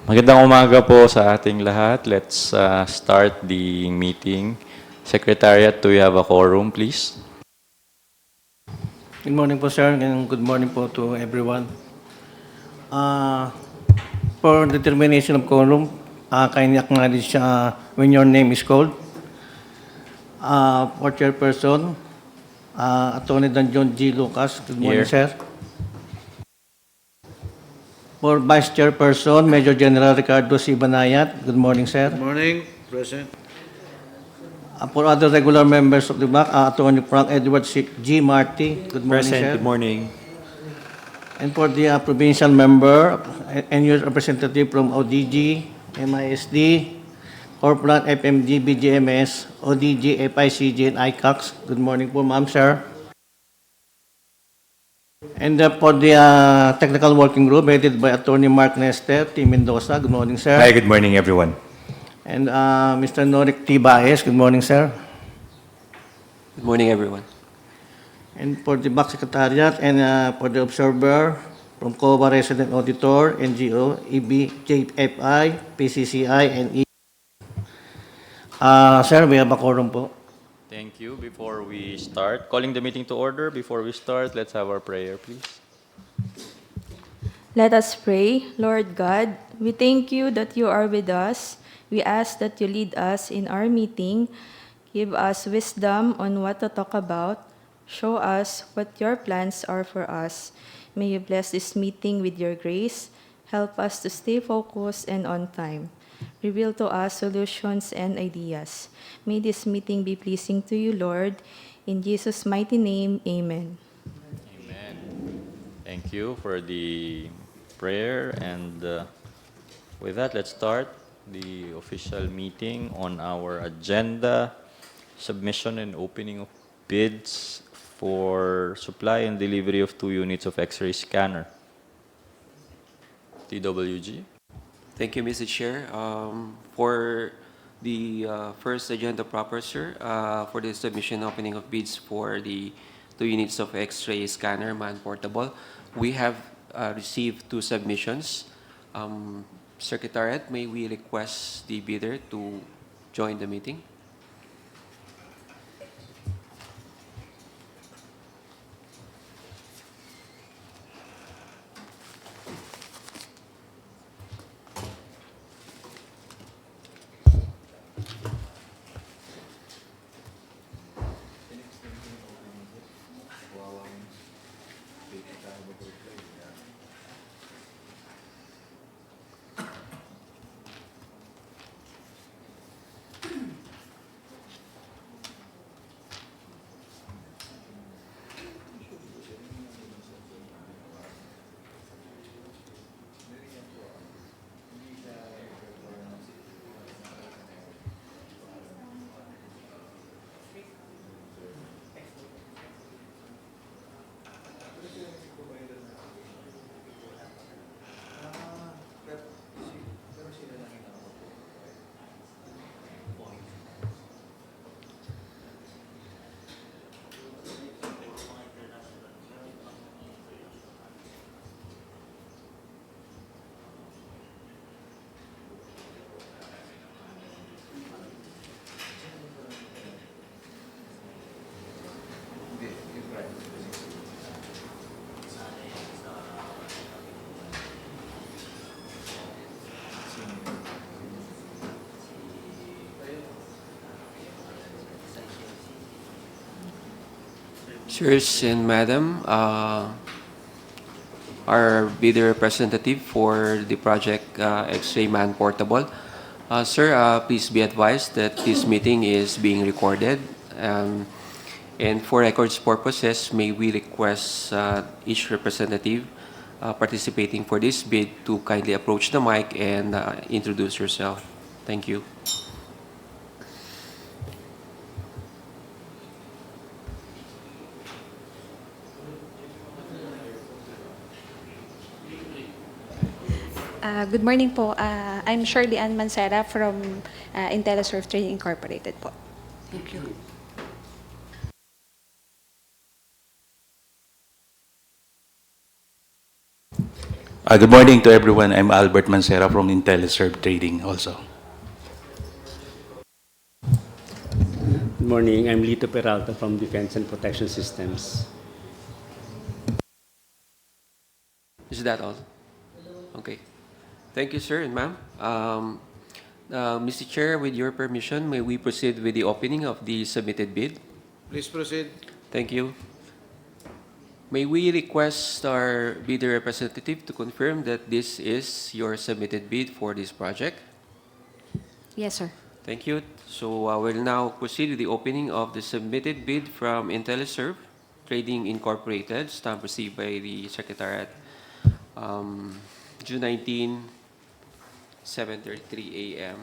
Magandang umaga po sa ating lahat. Let's start the meeting. Secretariat, do we have a quorum, please? Good morning po, sir, and good morning po to everyone. For determination of quorum, kindly acknowledge when your name is called. For chairperson, Attorney Dan John G. Lucas. Good morning, Here. sir. For vice chairperson, Major General Ricardo C. Banayat. Good morning, sir. Good morning, President. For other regular members of the BAC, Attorney Frank Edward G. Marty. Good morning, Present. sir. Good morning. And for the provincial member and your representative from ODG, MISD, Corporate FMG, BGMS, ODG-FICG, and ICACS. Good morning po, ma'am, sir. And for the technical working group headed by Attorney Mark Nester, T. Mendoza. Good morning, sir. Hi, good morning, everyone. And Mr. Norik T. Baez. Good morning, sir. Good morning, everyone. And for the BAC Secretariat and for the observer from COA Resident Auditor, NGO, EB, JFI, PCCI, and E. Sir, we have a quorum po. Thank you. Before we start, calling the meeting to order. Before we start, let's have our prayer, please. Let us pray. Lord God, we thank you that you are with us. We ask that you lead us in our meeting. Give us wisdom on what to talk about. Show us what your plans are for us. May you bless this meeting with your grace. Help us to stay focused and on time. Reveal to us solutions and ideas. May this meeting be pleasing to you, Lord. In Jesus' mighty name, amen. Amen. Thank you for the prayer. And with that, let's start the official meeting on our agenda. Submission and opening of bids for supply and delivery of 2 units of X-ray scanner. TWG. Thank you, Mr. Chair. For the first agenda proper, sir, for the submission opening of bids for the 2 units of X-ray scanner man-portable, we have received 2 submissions. Secretariat, may we request the bidder to join the meeting? Sirs and Madam, our bidder representative for the project X-ray man portable. Sir, please be advised that this meeting is being recorded. And for records purposes, may we request each representative participating for this bid to kindly approach the mic and introduce yourself. Thank you. Good morning po. I'm Shirley Ann Mancera from IntelliServe Trading Incorporated po. Thank you. Good morning to everyone. I'm Albert Mancera from IntelliServe Trading also. Good morning. I'm Lito Peralta from Defense and Protection Systems. Is that all? Okay. Thank you, sir and ma'am. Mr. Chair, with your permission, may we proceed with the opening of the submitted bid? Please proceed. Thank you. May we request our bidder representative to confirm that this is your submitted bid for this project? Yes, sir. Thank you. So we'll now proceed with the opening of the submitted bid from IntelliServe Trading Incorporated, stamp received by the Secretariat, June 19, 7:33 a.m.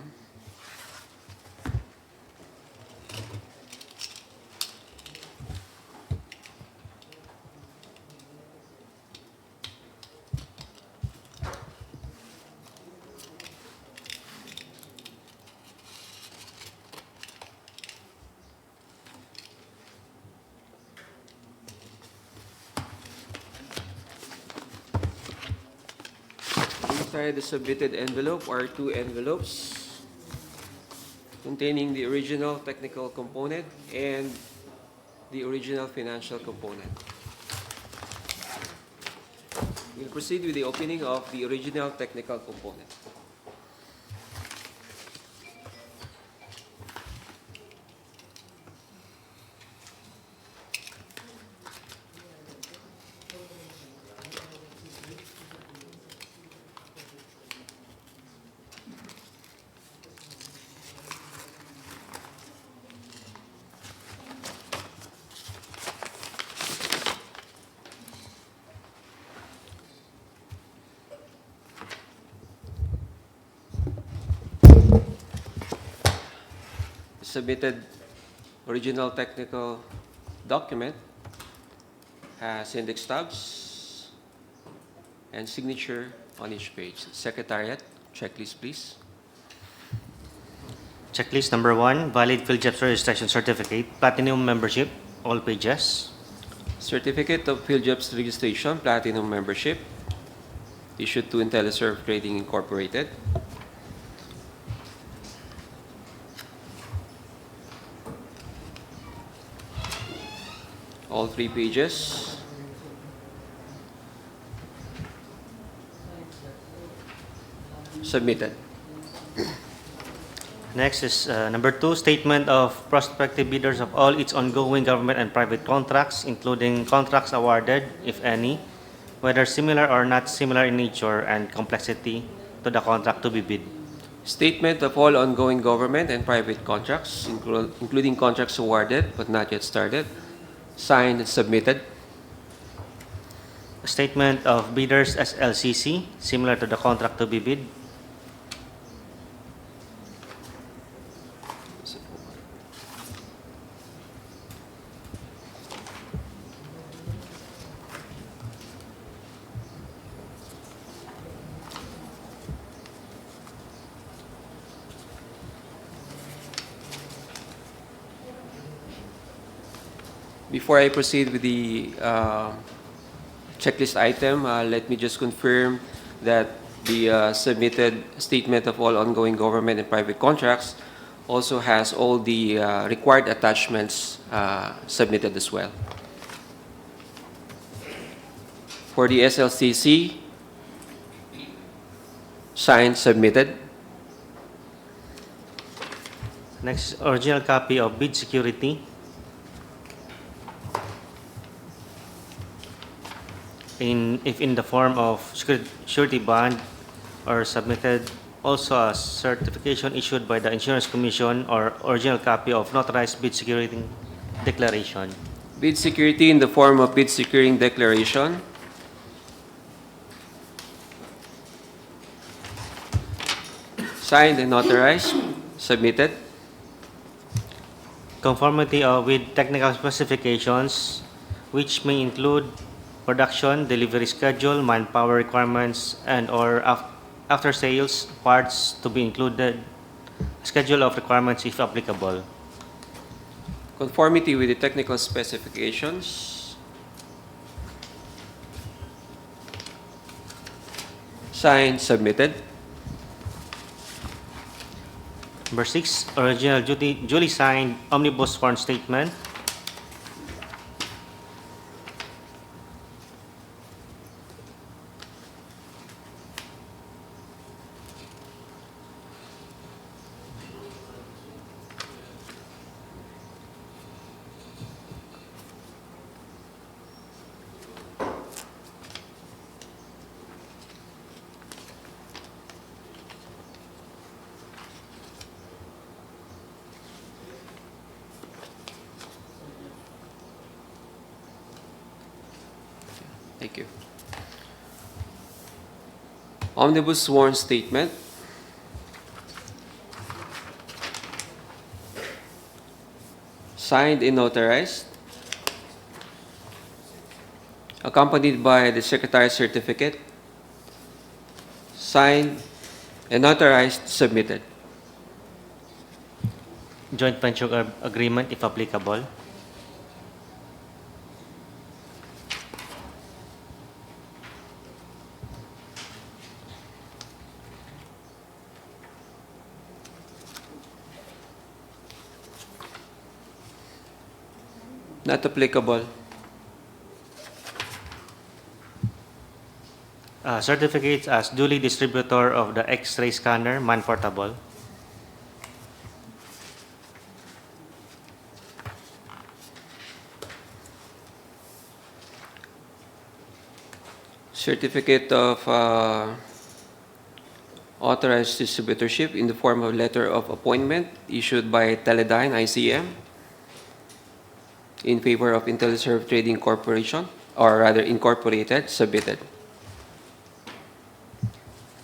Inside the submitted envelope are two envelopes containing the original technical component and the original financial component. We'll proceed with the opening of the original technical component. Submitted original technical document has index tabs and signature on each page. Secretariat, checklist, please. Checklist number 1, valid field jobs registration certificate, platinum membership, all pages. Certificate of Field Jobs Registration, Platinum Membership, issued to IntelliServe Trading Incorporated. All 3 pages. Submitted. Next is number 2, statement of prospective bidders of all its ongoing government and private contracts, including contracts awarded, if any, whether similar or not similar in nature and complexity to the contract to be bid. Statement of all ongoing government and private contracts, including contracts awarded but not yet started, signed and submitted. A statement of bidders as LCC, similar to the contract to be bid. Before I proceed with the checklist item, let me just confirm that the submitted statement of all ongoing government and private contracts also has all the required attachments submitted as well. For the SLCC, signed, submitted. Next, original copy of bid security. If in the form of surety bond or submitted, also a certification issued by the Insurance Commission or original copy of notarized bid security declaration. Bid security in the form of bid securing declaration. Signed and notarized, submitted. Conformity with technical specifications, which may include production, delivery schedule, manpower requirements, and or after sales parts to be included, schedule of requirements if applicable. Conformity with the technical specifications. Signed, submitted. Number 6, original duly signed omnibus sworn statement. Thank you. Omnibus sworn statement. Signed and notarized. Accompanied by the Secretary's certificate. Signed and notarized, submitted. Joint venture agreement if applicable. Not applicable. Certificates as duly distributor of the X-ray scanner, man-portable. Certificate of authorized distributorship in the form of letter of appointment issued by Teledyne ICM in favor of IntelliServe Trading Corporation, or rather Incorporated, submitted.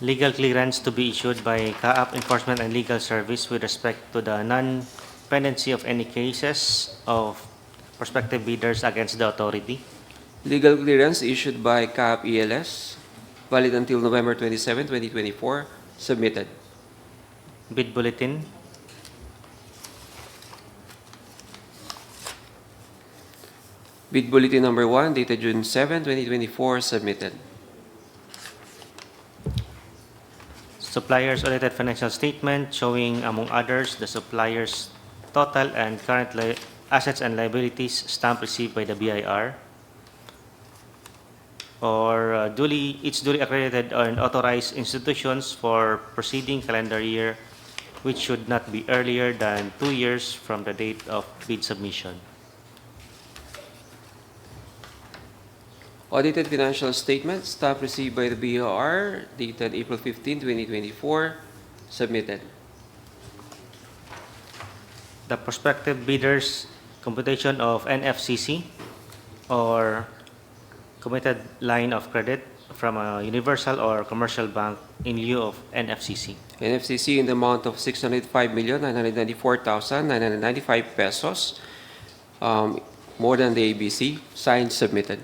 Legal clearance to be issued by CAAP Enforcement and Legal Service with respect to the non-pendency of any cases of prospective bidders against the authority. Legal clearance issued by CAAP ELS, valid until November 27, 2024, submitted. Bid bulletin. Bid bulletin number 1, dated June 7, 2024, submitted. Supplier's audited financial statement showing, among others, the supplier's total and current assets and liabilities, stamp received by the BIR, or it's duly accredited and authorized institutions for preceding calendar year, which should not be earlier than 2 years from the date of bid submission. Audited financial statement, stamp received by the BIR, dated April 15, 2024, submitted. The prospective bidders' computation of NFCC, or committed line of credit from a universal or commercial bank in lieu of NFCC. NFCC in the amount of 605,994,995 pesos, more than the ABC, signed, submitted.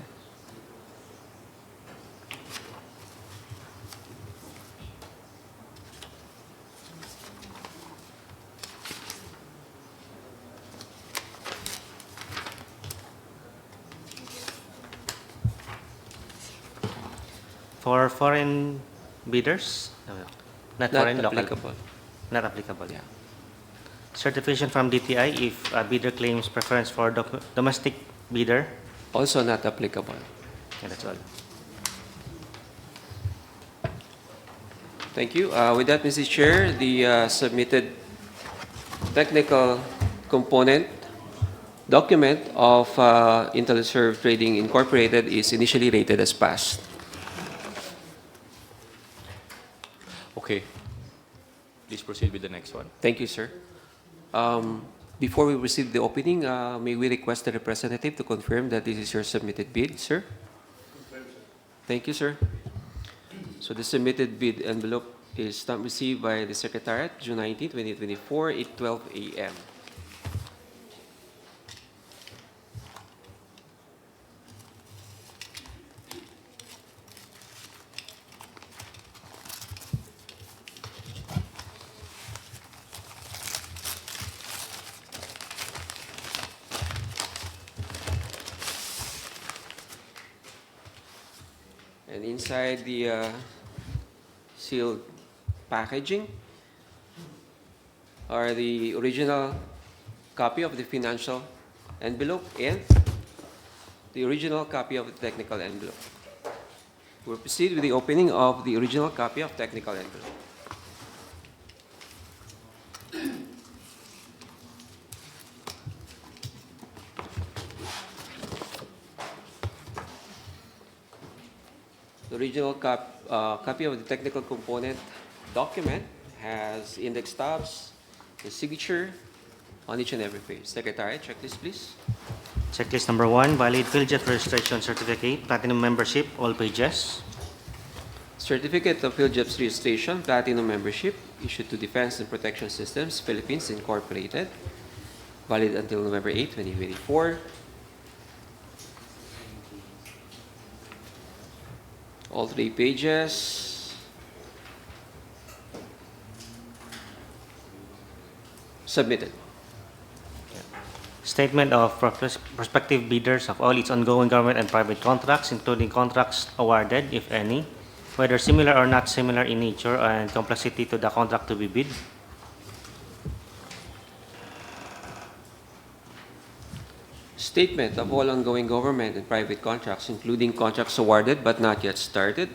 For foreign bidders, not foreign, local. applicable. Not applicable, yeah. Certification from DTI if a bidder claims preference for domestic bidder. Also not applicable. Yeah, that's all. Thank you. With that, Mrs. Chair, the submitted technical component document of IntelliServe Trading Incorporated is initially rated as passed. Okay. Please proceed with the next one. Thank you, sir. Before we proceed the opening, may we request the representative to confirm that this is your submitted bid, sir? Thank you, sir. So the submitted bid envelope is stamp received by the Secretariat, June 19, 2024, 8:12 a.m. And inside the sealed packaging are the original copy of the financial envelope and the original copy of the technical envelope. We'll proceed with the opening of the original copy of technical envelope. The original copy of the technical component document has index tabs, the signature on each and every page. Secretary, checklist, please. Checklist number 1, valid PhilJet registration certificate, platinum membership, all pages. Certificate of PhilJet's registration, platinum membership, issued to Defense and Protection Systems, Philippines, Incorporated, valid until November 8, 2024. All 3 pages. Submitted. Statement of prospective bidders of all its ongoing government and private contracts, including contracts awarded, if any, whether similar or not similar in nature and complexity to the contract to be bid. Statement of all ongoing government and private contracts, including contracts awarded but not yet started.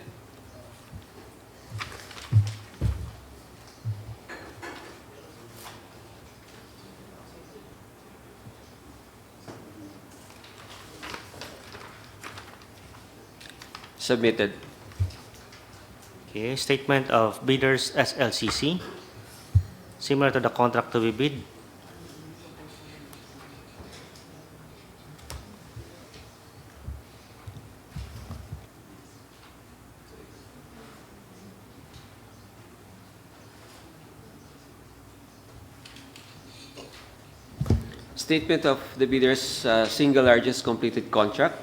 Submitted. Okay, statement of bidders SLCC, similar to the contract to be bid. Statement of the bidder's single largest completed contract.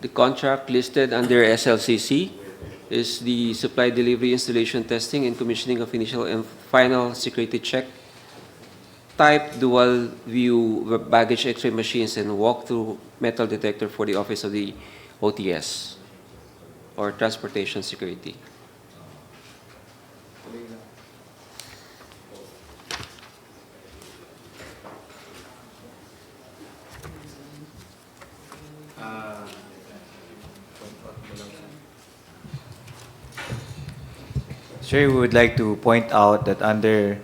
The contract listed under SLCC is the supply, delivery, installation, testing, and commissioning of initial and final security check, type dual view baggage X-ray machines, and walk-through metal detector for the Office of the OTS, or Transportation Security. Sir, we would like to point out that under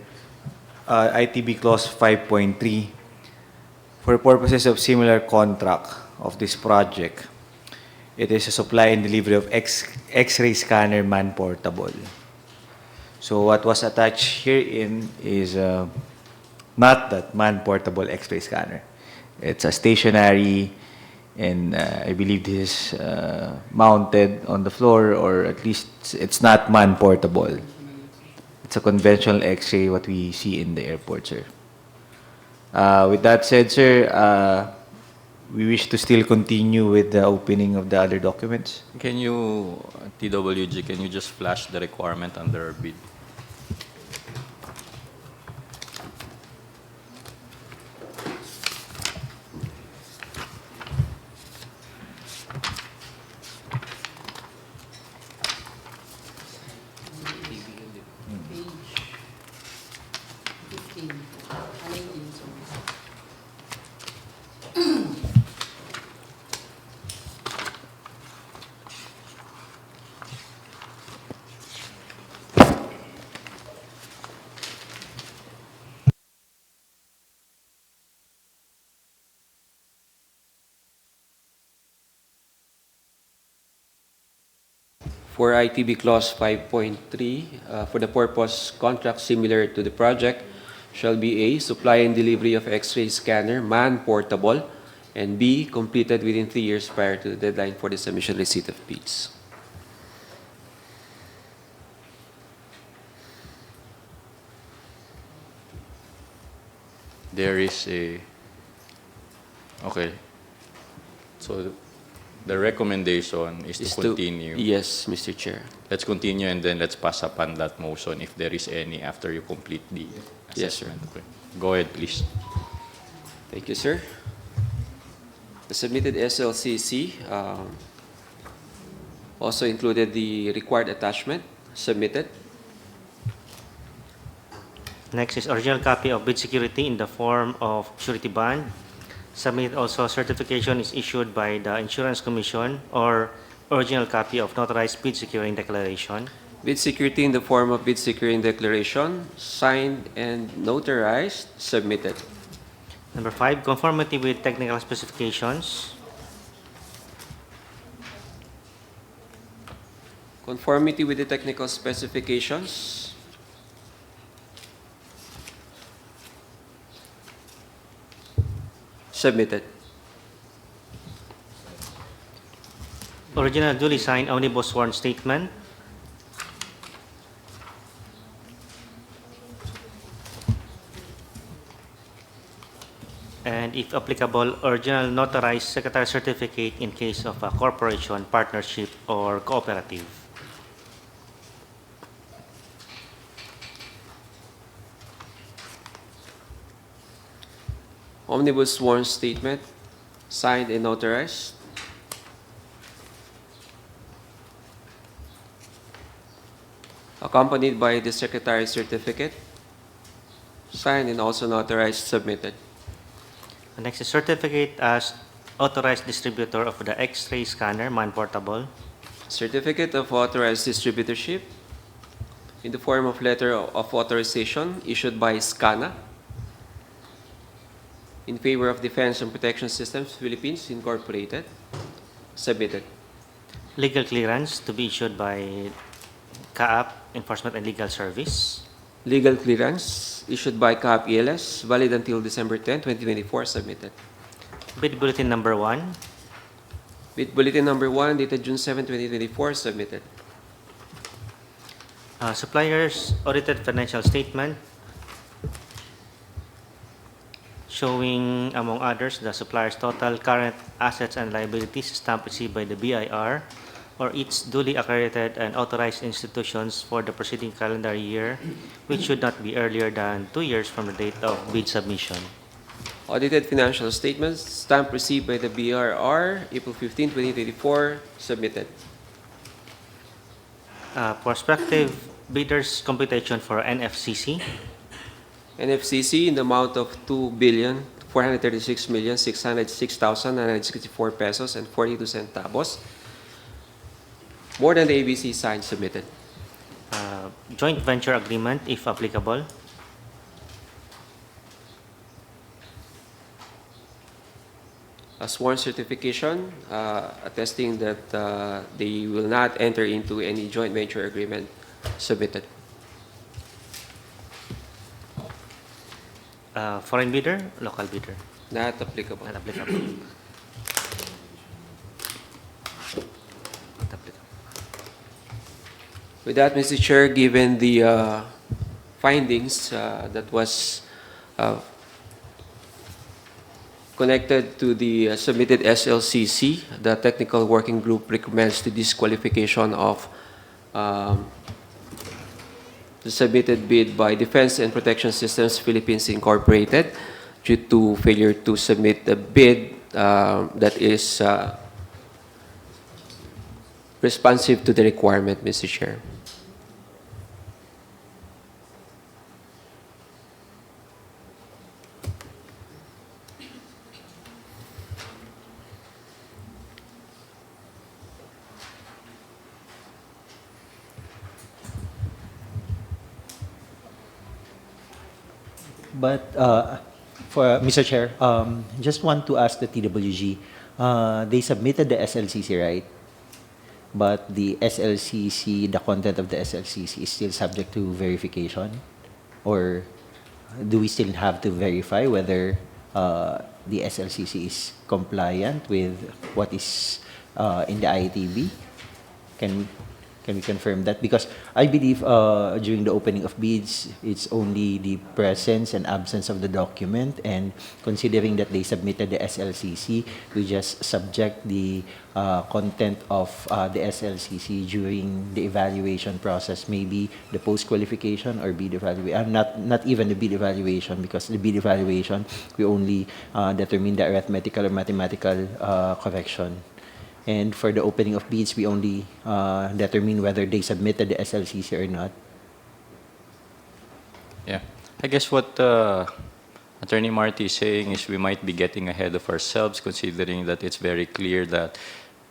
ITB Clause 5.3, for purposes of similar contract of this project, it is a supply and delivery of X-ray scanner man-portable. So what was attached herein is not that man-portable X-ray scanner. It's a stationary, and I believe this is mounted on the floor, or at least it's not man-portable. It's a conventional X-ray, what we see in the airport, sir. With that said, sir, we wish to still continue with the opening of the other documents. Can you, TWG, can you just flash the requirement under our bid? For ITB Clause 5.3, for the purpose contract similar to the project shall be A, supply and delivery of X-ray scanner man-portable, and B, completed within 3 years prior to the deadline for the submission receipt of bids. There is a... Okay. So, the recommendation is Is to continue. Yes, Mr. Chair. Let's continue and then let's pass upon that motion if there is any after you complete the Yes, sir. assessment. Okay. Go ahead, please. Thank you, sir. The submitted SLCC also included the required attachment submitted. Next is original copy of bid security in the form of surety bond. Submitted also certification is issued by the Insurance Commission or original copy of notarized bid securing declaration. Bid security in the form of bid securing declaration, signed and notarized, submitted. Number 5, conformity with technical specifications. Conformity with the technical specifications. Submitted. Original duly signed omnibus sworn statement. And if applicable, original notarized secretary certificate in case of a corporation, partnership, or cooperative. Omnibus sworn statement, signed and notarized. Accompanied by the secretary's certificate, signed and also notarized, submitted. The next is certificate as authorized distributor of the X-ray scanner, man-portable. Certificate of authorized distributorship in the form of letter of authorization issued by SCANA in favor of Defense and Protection Systems Philippines Incorporated, submitted. Legal clearance to be issued by CAAP, Enforcement and Legal Service. Legal clearance issued by CAAP-ELS, valid until December 10, 2024, submitted. Bid bulletin number 1. Bid bulletin number 1, dated June 7, 2024, submitted. Suppliers audited financial statement showing, among others, the supplier's total current assets and liabilities stamp received by the BIR or its duly accredited and authorized institutions for the preceding calendar year, which should not be earlier than 2 years from the date of bid submission. Audited financial statements, stamp received by the BRR, April 15, 2024, submitted. Prospective bidders computation for NFCC. NFCC in the amount of 2,436,606,964 pesos and 42 centavos. More than the ABC signed, submitted. Joint venture agreement, if applicable. A sworn certification attesting that they will not enter into any joint venture agreement, submitted. Foreign bidder, local bidder. Not applicable. Not applicable. Not applicable. With that, Mr. Chair, given the findings that was connected to the submitted SLCC, the technical working group recommends the disqualification of the submitted bid by Defense and Protection Systems Philippines Incorporated due to failure to submit a bid that is responsive to the requirement, Mr. Chair. But for Mr. Chair, just want to ask the TWG, they submitted the SLCC, right? But the SLCC, the content of the SLCC is still subject to verification? Or do we still have to verify whether the SLCC is compliant with what is in the ITB? Can Can we confirm that? Because I believe during the opening of bids, it's only the presence and absence of the document, and considering that they submitted the SLCC, we just subject the content of the SLCC during the evaluation process, maybe the post-qualification or bid evaluation, not even the bid evaluation, because the bid evaluation, we only determine the arithmetical or mathematical correction. And for the opening of bids, we only determine whether they submitted the SLCC or not. Yeah. I guess what Attorney Marty is saying is we might be getting ahead of ourselves, considering that it's very clear that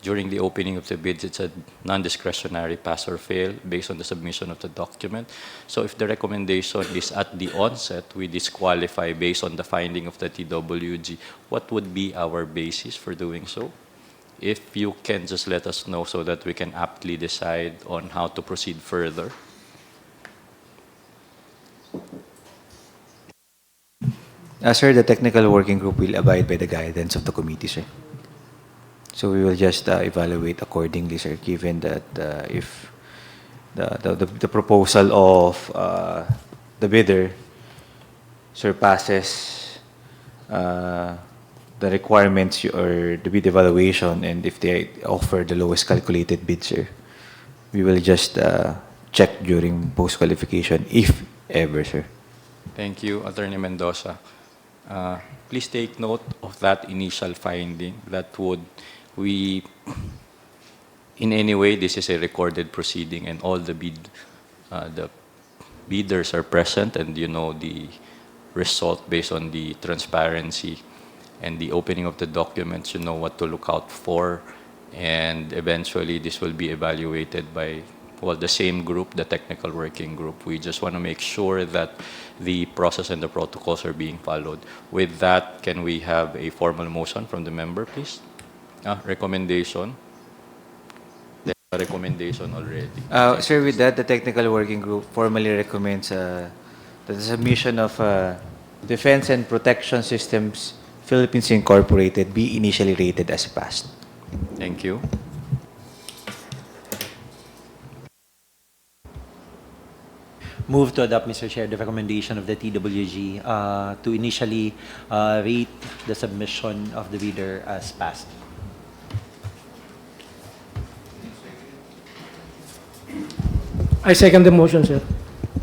during the opening of the bids, it's a non-discretionary pass or fail based on the submission of the document. So if the recommendation is at the onset, we disqualify based on the finding of the TWG, what would be our basis for doing so? If you can just let us know so that we can aptly decide on how to proceed further. Sir, the technical working group will abide by the guidance of the committee, sir. So we will just evaluate accordingly, sir, given that if the proposal of the bidder surpasses the requirements or the bid evaluation, and if they offer the lowest calculated bid, sir, we will just check during post-qualification, if ever, sir. Thank you, Attorney Mendoza. Please take note of that initial finding that would we, in any way, this is a recorded proceeding and all the bidders are present, and you know the result based on the transparency and the opening of the documents, you know what to look out for, and eventually this will be evaluated by, well, the same group, the technical working group. We just want to make sure that the process and the protocols are being followed. With that, can we have a formal motion from the member, please? Recommendation. There's a recommendation already. Sir, with that, the technical working group formally recommends that the submission of Defense and Protection Systems Philippines Incorporated be initially rated as passed. Thank you. Move to adopt, Mr. Chair, the recommendation of the TWG to initially rate the submission of the bidder as passed. I second the motion, sir.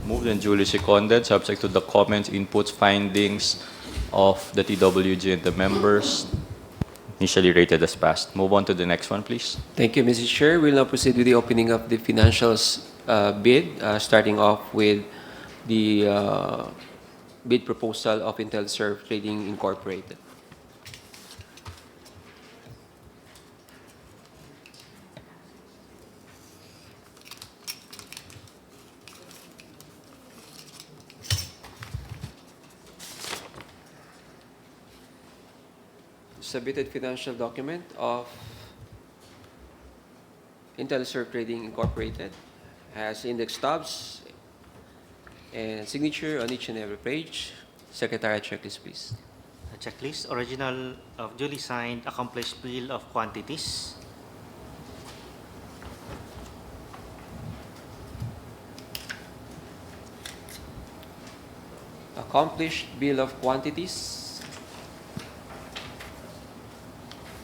Moved and duly seconded, subject to the comments, inputs, findings of the TWG and the members, initially rated as passed. Move on to the next one, please. Thank you, Mr. Chair. We'll now proceed with the opening of the financials bid, starting off with the bid proposal of IntelServe Trading Incorporated. Submitted financial document of IntelServe Trading Incorporated has index stubs and signature on each and every page. Secretary, checklist, please. A checklist, original of duly signed accomplished bill of quantities. Accomplished bill of quantities.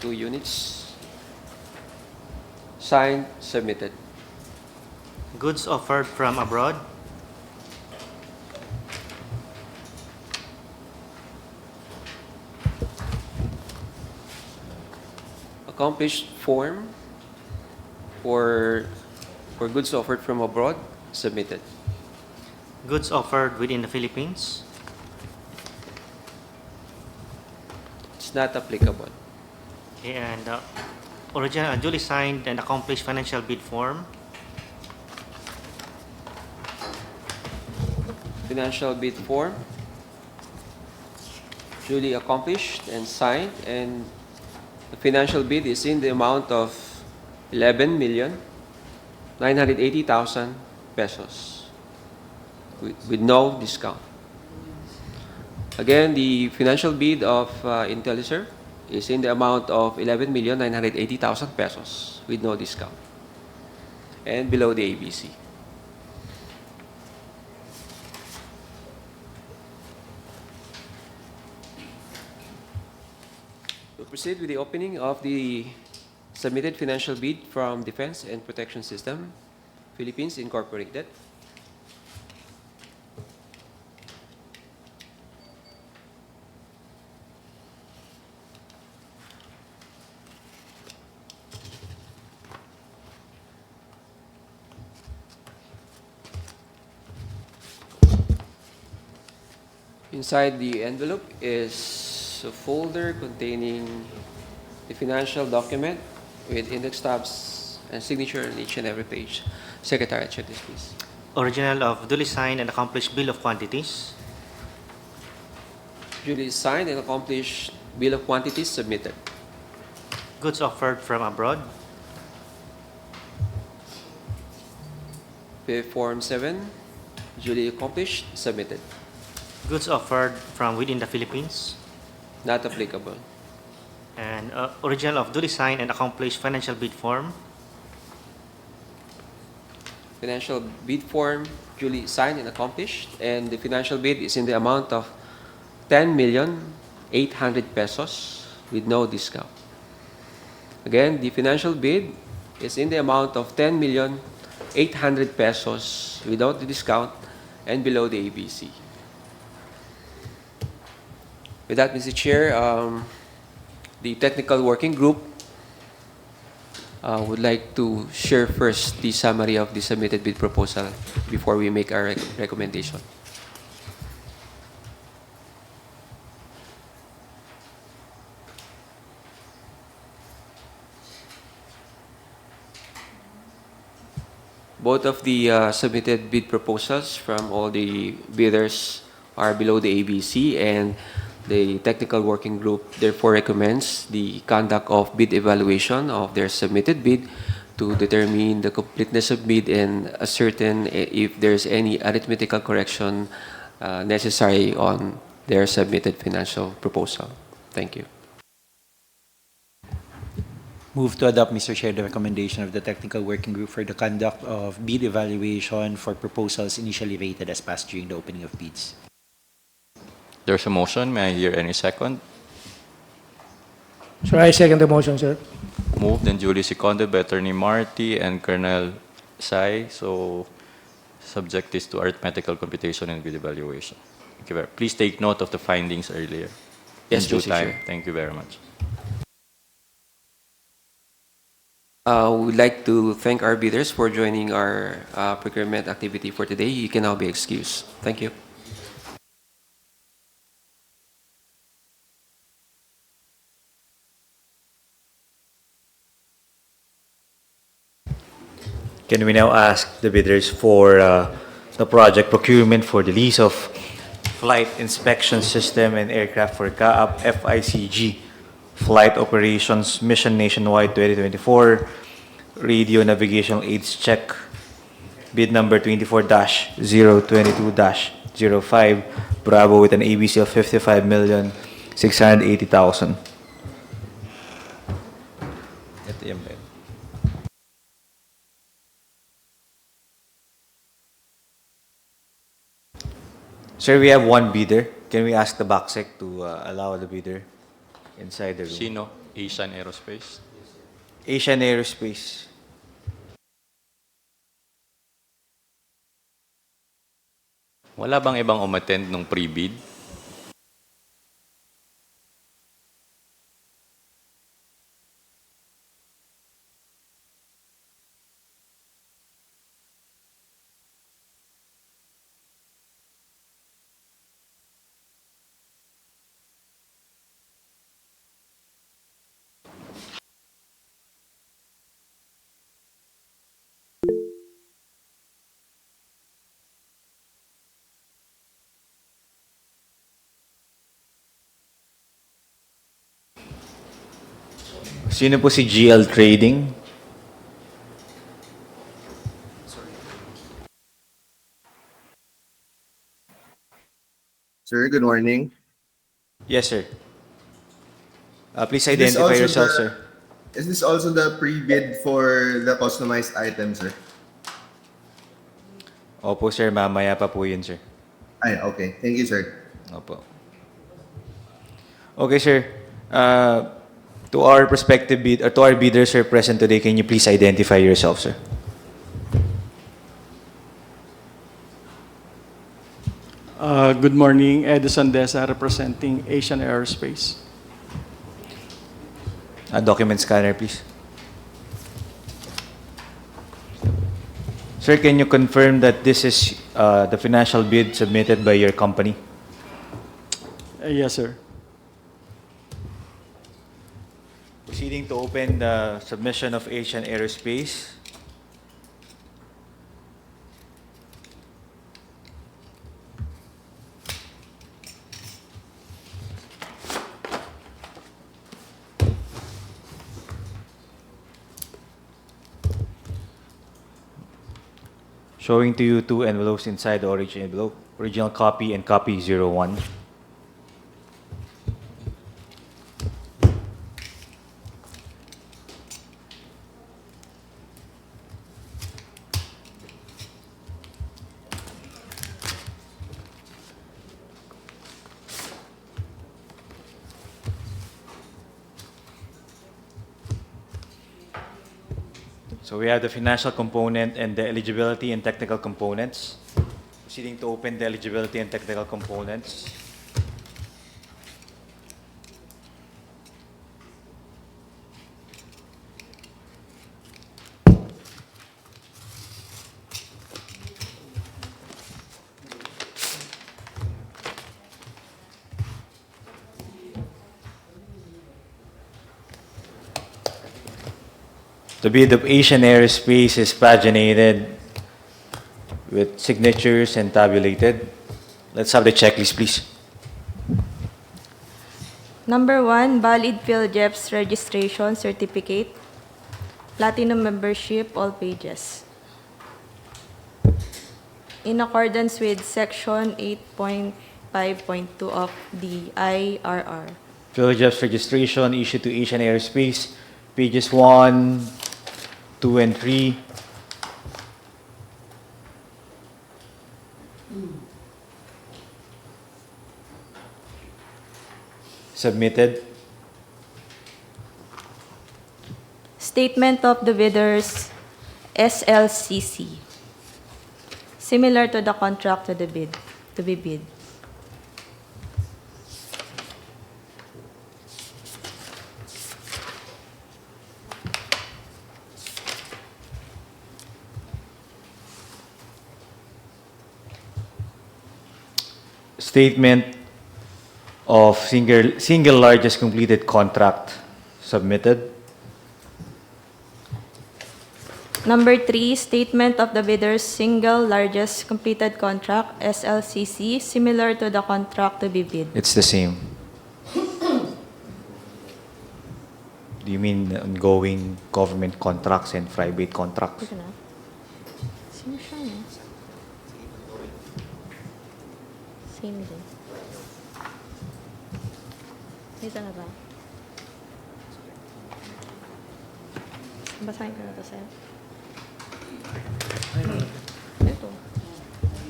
2 units. Signed, submitted. Goods offered from abroad. Accomplished form for goods offered from abroad, submitted. Goods offered within the Philippines. It's not applicable. And original duly signed and accomplished financial bid form. Financial bid form, duly accomplished and signed, and the financial bid is in the amount of 11,980,000 pesos with no discount. Again, the financial bid of IntelServe is in the amount of 11,980,000 pesos with no discount. and below the ABC. We'll proceed with the opening of the submitted financial bid from Defense and Protection System, Philippines Incorporated. Inside the envelope is a folder containing the financial document with index tabs and signature on each and every page. Secretary, check this, please. Original of duly signed and accomplished bill of quantities. Duly signed and accomplished bill of quantities submitted. Goods offered from abroad. Form 7, duly accomplished, submitted. Goods offered from within the Philippines. Not applicable. And original of duly signed and accomplished financial bid form. Financial bid form, duly signed and accomplished, and the financial bid is in the amount of 10,800,000 pesos with no discount. Again, the financial bid is in the amount of 10,800,000 pesos without the discount and below the ABC. With that, Mr. Chair, the technical working group would like to share first the summary of the submitted bid proposal before we make our recommendation. Both of the submitted bid proposals from all the bidders are below the ABC, and the technical working group therefore recommends the conduct of bid evaluation of their submitted bid to determine the completeness of bid and ascertain if there's any arithmetical correction necessary on their submitted financial proposal. Thank you. Move to adopt, Mr. Chair, the recommendation of the technical working group for the conduct of bid evaluation for proposals initially rated as passed during the opening of bids. There's a motion. May I hear any second? Sir, I second the motion, sir. Moved and duly seconded by Attorney Marty and Colonel Sai. So, subject this to arithmetical computation and bid evaluation. Thank you very. Please take note of the findings earlier. Yes, In due Mr. time. Chair. Thank you very much. We'd like to thank our bidders for joining our procurement activity for today. You can now be excused. Thank you. Can we now ask the bidders for the project procurement for the lease of flight inspection system and aircraft for CAAP-FICG Flight Operations Mission Nationwide 2024 Radio Navigational Aids Check bid number 24-022-05 Bravo with an ABC of 55,680,000. Ito yan ba? Sir, we have one bidder. Can we ask the BACSEC to allow the bidder inside the room? Sino? Asian Aerospace? Asian Aerospace. Wala bang ibang umattend nung pre-bid? Sino po si GL Trading? Sir, good morning. Yes, sir. Please Is this identify also yourself, the- sir. Is this also the pre-bid for the customized item, sir? Opo, sir. Mamaya pa po yun, sir. Ay, okay. Thank you, sir. Opo. Okay, sir. To our prospective bid, or to our bidders, sir, present today, can you please identify yourself, sir? Good morning, Edison Desa representing Asian Aerospace. Document scanner, please. Sir, can you confirm that this is the financial bid submitted by your company? Yes, sir. Proceeding to open the submission of Asian Aerospace. Showing to you two envelopes inside the original envelope, original copy and copy 01. So we have the financial component and the eligibility and technical components. Proceeding to open the eligibility and technical components. The bid of Asian Aerospace is paginated with signatures and tabulated. Let's have the checklist, please. Number 1, valid PhilJEPS registration certificate. Platinum membership, all pages. In accordance with Section 8.5.2 of the IRR. PhilJEPS registration issued to Asian Aerospace, pages 1, 2, and 3. Submitted. Statement of the bidders, SLCC. Similar to the contract to be bid. Statement of single largest completed contract submitted. Number 3, statement of the bidder's single largest completed contract, SLCC, similar to the contract to be bid. It's the same. Do you mean ongoing government contracts and private contracts? Ito na. Sino siya, no? Same din. Dito na ba? Basahin ko na to, sir. Ito.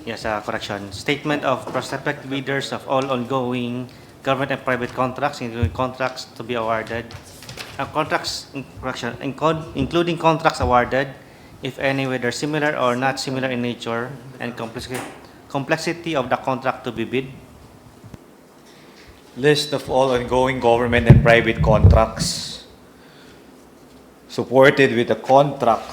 Yes, correction. Statement of prospective bidders of all ongoing government and private contracts, including contracts to be awarded. Including contracts awarded, if any, whether similar or not similar in nature, and complexity of the contract to be bid. List of all ongoing government and private contracts supported with a contract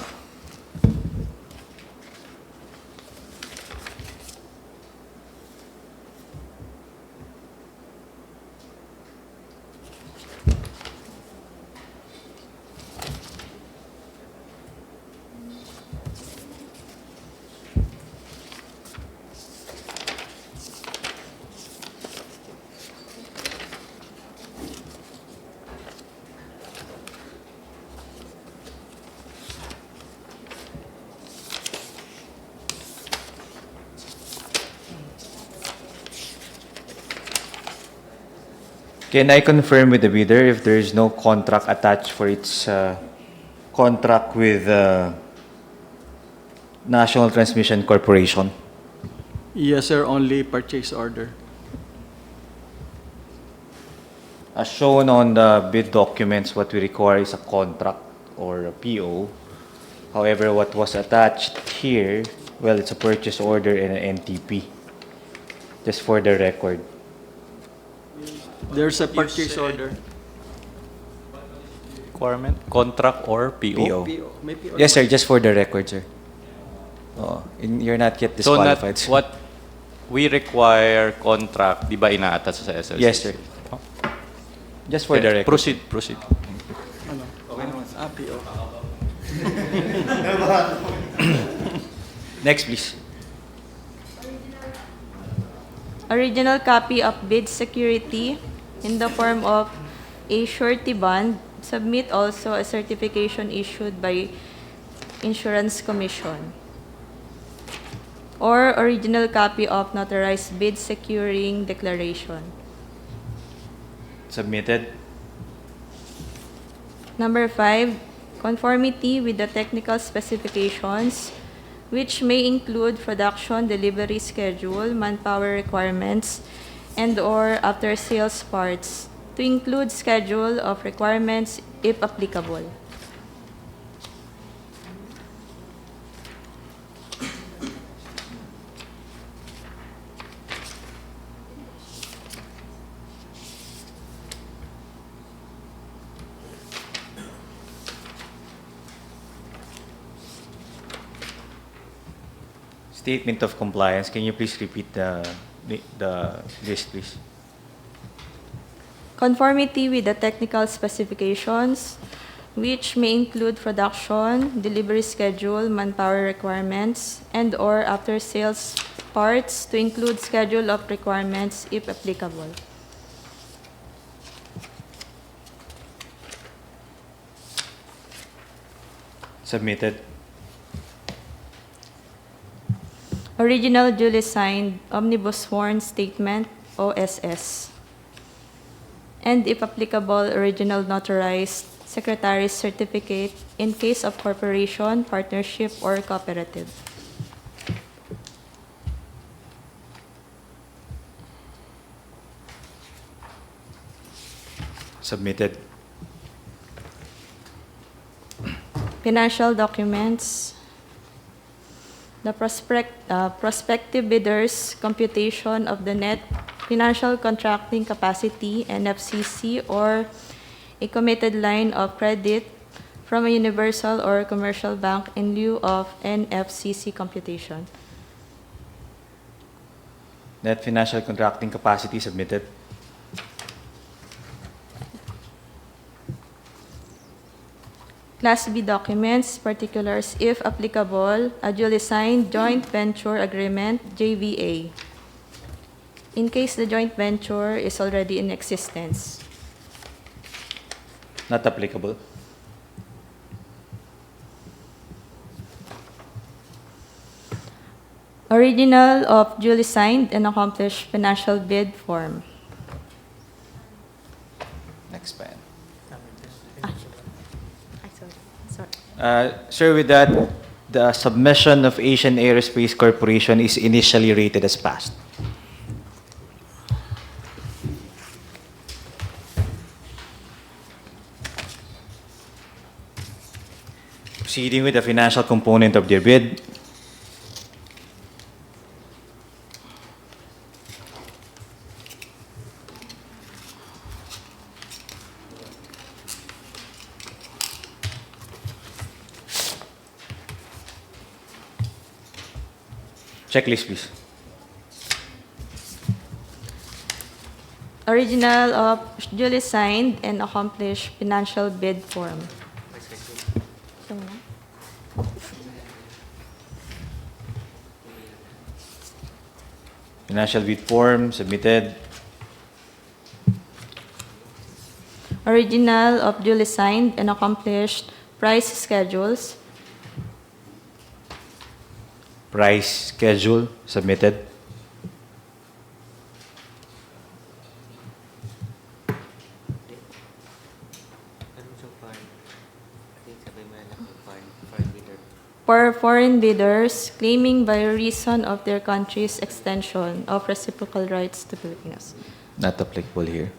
Can I confirm with the bidder if there is no contract attached for its contract with National Transmission Corporation. Yes, sir. Only purchase order. As shown on the bid documents, what we require is a contract or a PO. However, what was attached here, well, it's a purchase order and an NTP. Just for the record. There's a purchase order. Requirement, contract or PO? PO. May PO. Yes, sir, just for the record, sir. Oh, you're not yet So not disqualified. sir. what we require contract, di ba ina-attach sa SLC? Yes, sir. Just for the record. Proceed. Ano? PO. Next, please. Original copy of bid security in the form of a surety bond. Submit also a certification issued by Insurance Commission. Or original copy of notarized bid securing declaration. Submitted. Number 5, conformity with the technical specifications, which may include production delivery schedule, manpower requirements, and/or after-sales parts, to include schedule of requirements if applicable. Statement of compliance. Can you please repeat the list, please? Conformity with the technical specifications, which may include production, delivery schedule, manpower requirements, and/or after-sales parts, to include schedule of requirements if applicable. Submitted. Original duly signed omnibus sworn statement, OSS. And if applicable, original notarized secretary's certificate in case of corporation, partnership, or cooperative. Submitted. Financial documents. The prospective bidders' computation of the net financial contracting capacity, NFCC, or a committed line of credit from a universal or commercial bank in lieu of NFCC computation. Net financial contracting capacity submitted. Class B documents, particulars, if applicable, a duly signed joint venture agreement, JVA, in case the joint venture is already in existence. Not applicable. Original of duly signed and accomplished financial bid form. Next pen. Sorry. Sir, with that, the submission of Asian Aerospace Corporation is initially rated as passed. Proceeding with the financial component of their bid. Checklist, please. Original of duly signed and accomplished financial bid form. Financial bid form submitted. Original of duly signed and accomplished price schedules. Price schedule submitted. for foreign bidders claiming by reason of their country's extension of reciprocal rights to Filipinos. Not applicable here.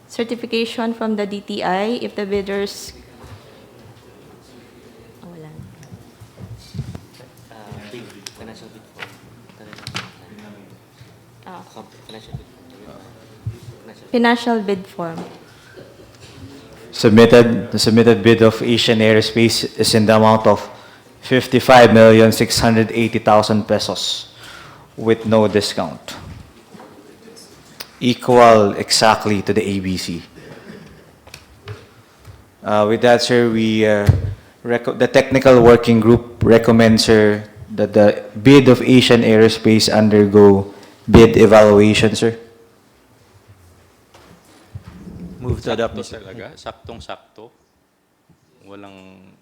Certification from the DTI if the bidders... Oh, wala na. Financial bid form. Ah. Financial bid. Financial bid form. The submitted bid of Asian Aerospace is in the amount of 55,680,000 pesos with no discount. Equal exactly to the ABC. With that, sir, the technical working group recommends, sir, that the bid of Asian Aerospace undergo bid evaluation, sir. Move to adopt, Sakto Mr. talaga, saktong-sakto. Walang...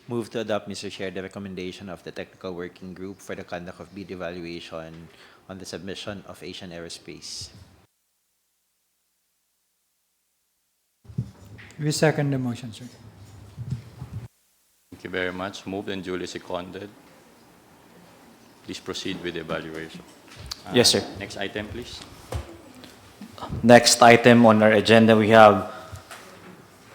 Move to adopt, Mr. Chair, the recommendation of the technical working group for the conduct of bid evaluation on the submission of Asian Aerospace. We second the motion, sir. Thank you very much. Moved and duly seconded. Please proceed with the evaluation. Yes, sir. Next item, please. Next item on our agenda, we have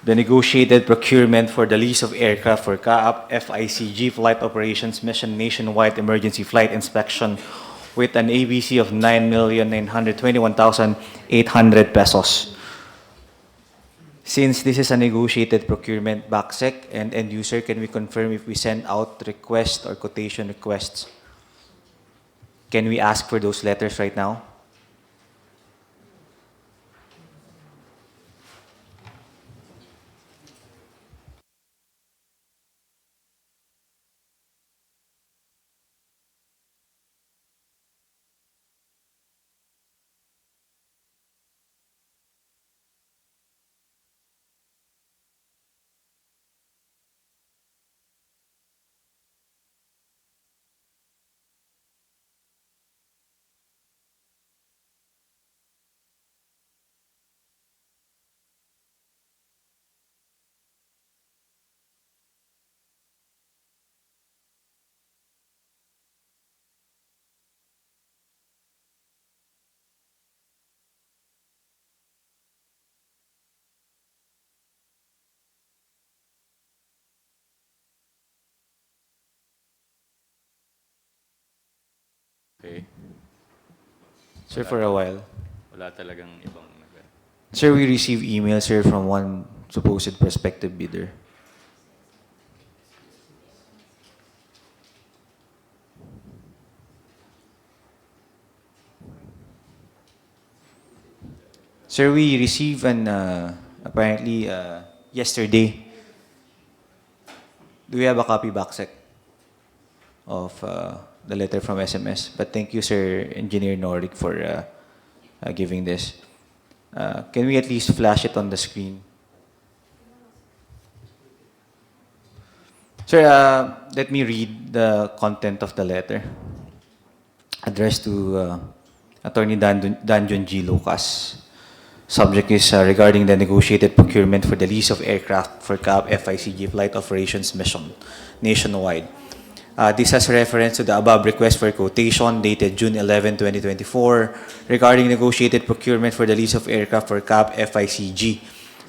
the negotiated procurement for the lease of aircraft for CAAP-FICG Flight Operations Mission Nationwide Emergency Flight Inspection with an ABC of 9,921,800 pesos. Since this is a negotiated procurement, BAC and end user, can we confirm if we send out requests or quotation requests? Can we ask for those letters right now? Okay. Sir, for a while. Wala talagang ibang... Sir, we received emails, sir, from one supposed prospective bidder. Sir, we received an, apparently, yesterday. Do we have a copy back, sec, of the letter from SMS? But thank you, sir, Engineer Norik, for giving this. Can we at least flash it on the screen? Sir, let me read the content of the letter addressed to Attorney Danjon G. Lucas. Subject is regarding the negotiated procurement for the lease of aircraft for CAAP-FICG Flight Operations Mission nationwide. This has reference to the above request for quotation dated June 11, 2024 regarding negotiated procurement for the lease of aircraft for CAAP-FICG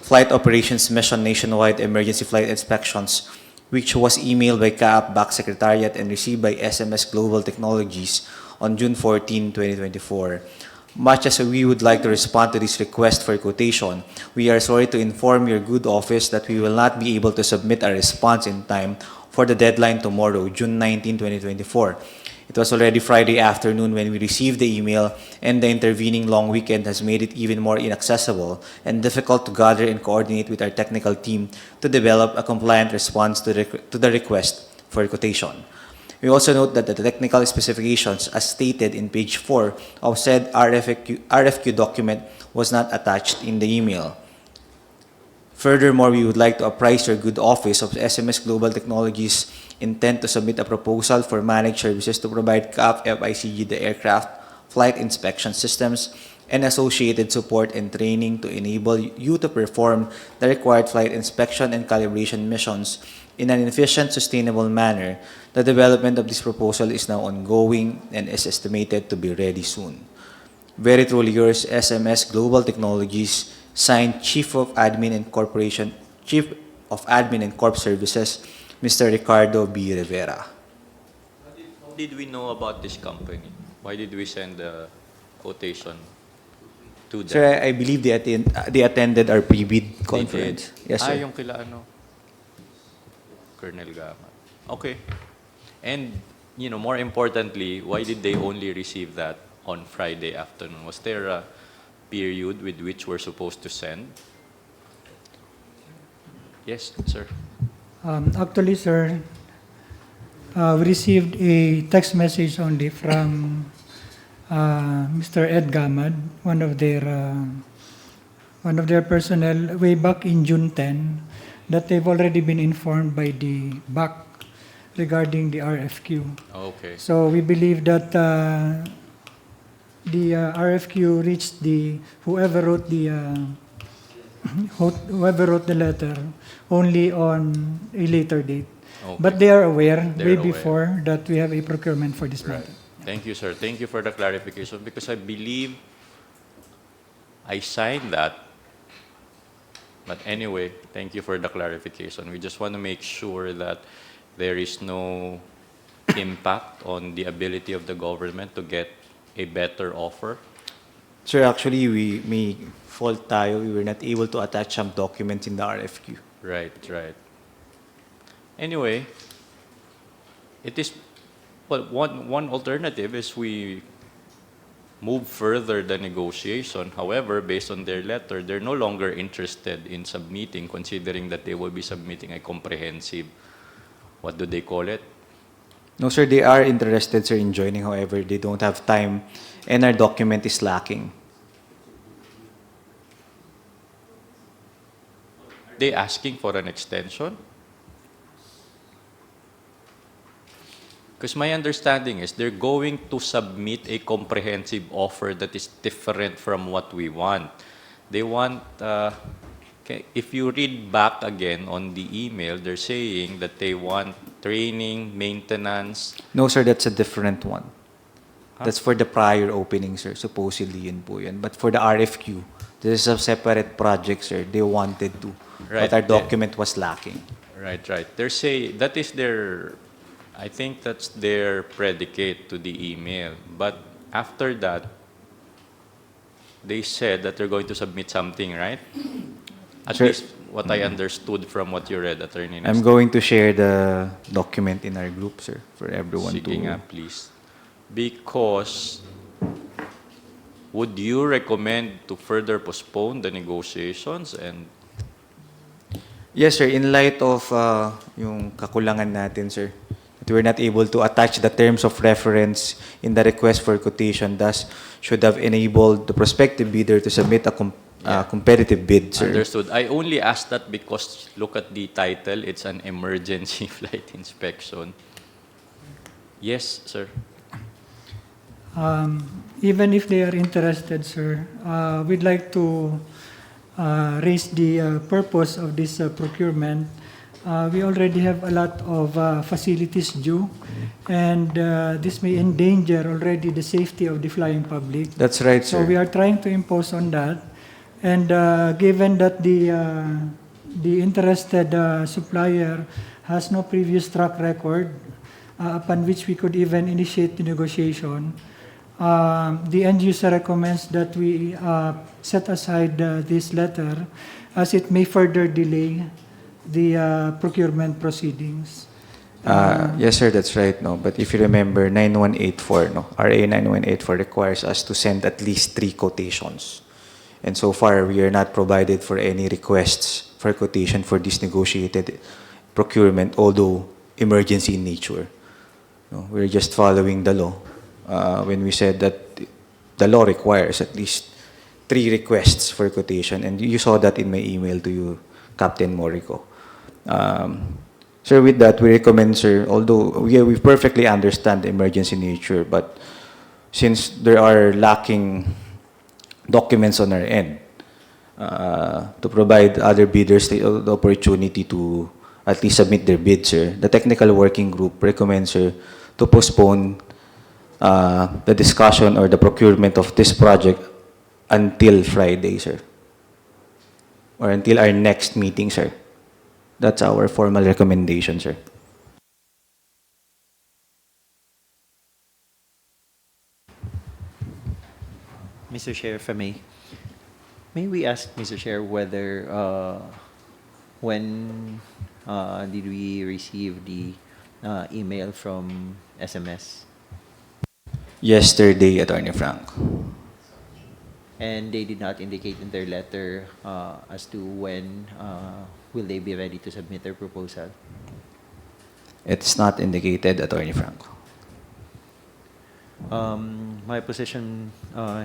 Flight Operations Mission Nationwide Emergency Flight Inspections, which was emailed by CAAP BAC Secretariat and received by SMS Global Technologies on June 14, 2024. Much as we would like to respond to this request for quotation, we are sorry to inform your good office that we will not be able to submit a response in time for the deadline tomorrow, June 19, 2024. It was already Friday afternoon when we received the email, and the intervening long weekend has made it even more inaccessible and difficult to gather and coordinate with our technical team to develop a compliant response to the request for quotation. We also note that the technical specifications, as stated in page 4 of said RFQ document, was not attached in the email. Furthermore, we would like to apprise your good office of SMS Global Technologies' intent to submit a proposal for managed services to provide CAAP-FICG the aircraft flight inspection systems and associated support and training to enable you to perform the required flight inspection and calibration missions in an efficient, sustainable manner. The development of this proposal is now ongoing and is estimated to be ready soon. Very truly yours, SMS Global Technologies, signed Chief of Admin and Corp Services, Mr. Ricardo B. Rivera. How did we know about this company? Why did we send a quotation to them? Sir, I believe they attended our pre-bid conference. Yes, sir. Yung kila ano? Colonel Gama. Okay. And, more importantly, why did they only receive that on Friday afternoon? Was there a period with which we're supposed to send? Yes, sir. Actually, sir, we received a text message only from Mr. Ed Gamad, one of their personnel, way back in June 10, that they've already been informed by the BAC regarding the RFQ. Okay. So we believe that the RFQ reached whoever wrote the letter only on a later date. Okay. But they are aware They're way aware. before that we have a procurement for this Right. matter. Thank you, sir. Thank you for the clarification because I believe I signed that. But anyway, thank you for the clarification. We just want to make sure that there is no impact on the ability of the government to get a better offer. Sir, actually, we may fault tayo. We were not able to attach some documents in the RFQ. Right, right. Anyway, it is, well, one alternative is we move further the negotiation. However, based on their letter, they're no longer interested in submitting, considering that they will be submitting a comprehensive, what do they call it? No, sir, they are interested, sir, in joining. However, they don't have time, and our document is lacking. They asking for an extension? Because my understanding is they're going to submit a comprehensive offer that is different from what we want. They want, if you read back again on the email, they're saying that they want training, maintenance. No, sir, that's a different one. That's for the prior opening, sir. Supposedly yun po yan. But for the RFQ, this is a separate project, sir. They wanted to. Right. But our document was lacking. Right, right. They're saying, that is their, I think that's their predicate to the email. But after that, they said that they're going to submit something, right? At Sir, least what I understood from what you read, Attorney I'm Nestor. going to share the document in our group, sir, for everyone Sige to... nga, please. Because would you recommend to further postpone the negotiations and Yes, sir. In light of yung kakulangan natin, sir, that we're not able to attach the terms of reference in the request for quotation, thus should have enabled the prospective bidder to submit a competitive bid, sir. understood? I only asked that because look at the title, it's an emergency flight inspection. Yes, sir. Even if they are interested, sir, we'd like to raise the purpose of this procurement. We already have a lot of facilities due, and this may endanger already the safety of the flying public. That's right, So sir. we are trying to impose on that. And given that the interested supplier has no previous track record upon which we could even initiate the negotiation, the end user recommends that we set aside this letter as it may further delay the procurement proceedings. Yes, sir, that's right. No, but if you remember, 9184, no, RA 9184 requires us to send at least 3 quotations. And so far, we are not provided for any requests for quotation for this negotiated procurement, although emergency in nature. No, we're just following the law. When we said that the law requires at least 3 requests for quotation, and you saw that in my email to you, Captain Morico. Sir, with that, we recommend, sir, although we perfectly understand the emergency nature, but since there are lacking documents on our end to provide other bidders the opportunity to at least submit their bid, sir. The technical working group recommends, sir, to postpone the discussion or the procurement of this project until Friday, sir, or until our next meeting, sir. That's our formal recommendation, sir. Mr. Chair, if I may we ask, Mr. Chair, whether when did we receive the email from SMS? Yesterday, Attorney Frank. And they did not indicate in their letter as to when will they be ready to submit their proposal? It's not indicated, Attorney Frank. My position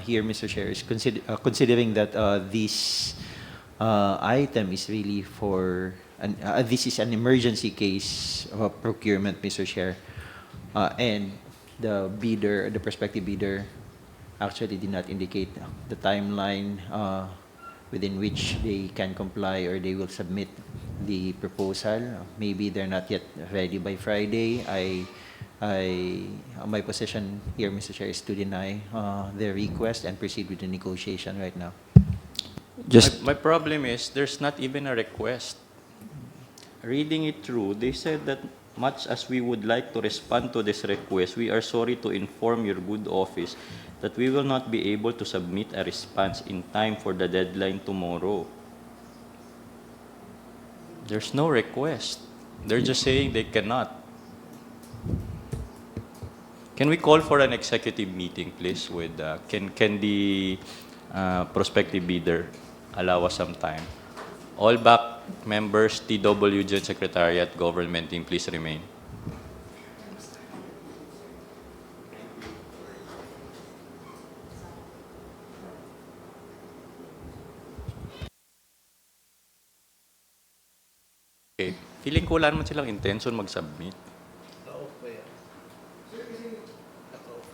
here, Mr. Chair, is considering that this item is really for, this is an emergency case of procurement, Mr. Chair, and the bidder, the prospective bidder, actually did not indicate the timeline within which they can comply or they will submit the proposal. Maybe they're not yet ready by Friday. My position here, Mr. Chair, is to deny their request and proceed with the negotiation right now. Just My problem is there's not even a request. Reading it through, they said that much as we would like to respond to this request, we are sorry to inform your good office that we will not be able to submit a response in time for the deadline tomorrow. There's no request. They're just saying they cannot. Can we call for an executive meeting, please? With can the prospective bidder allow us some time? All BAC members, TWG and Secretariat, Government team, please remain. Okay. Feeling ko wala naman silang intention mag-submit.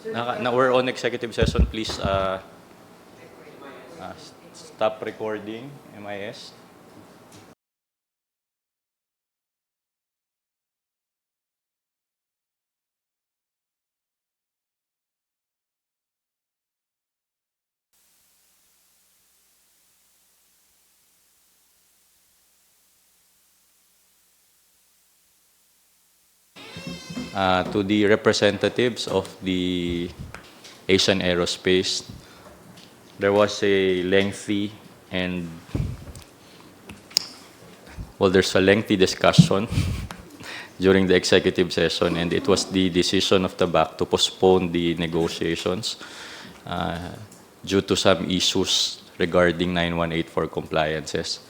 We're on executive session. Please stop recording, MIS. To the representatives of the Asian Aerospace, there was a lengthy and, well, there's a lengthy discussion during the executive session, and it was the decision of the BAC to postpone the negotiations due to some issues regarding 9184 compliances.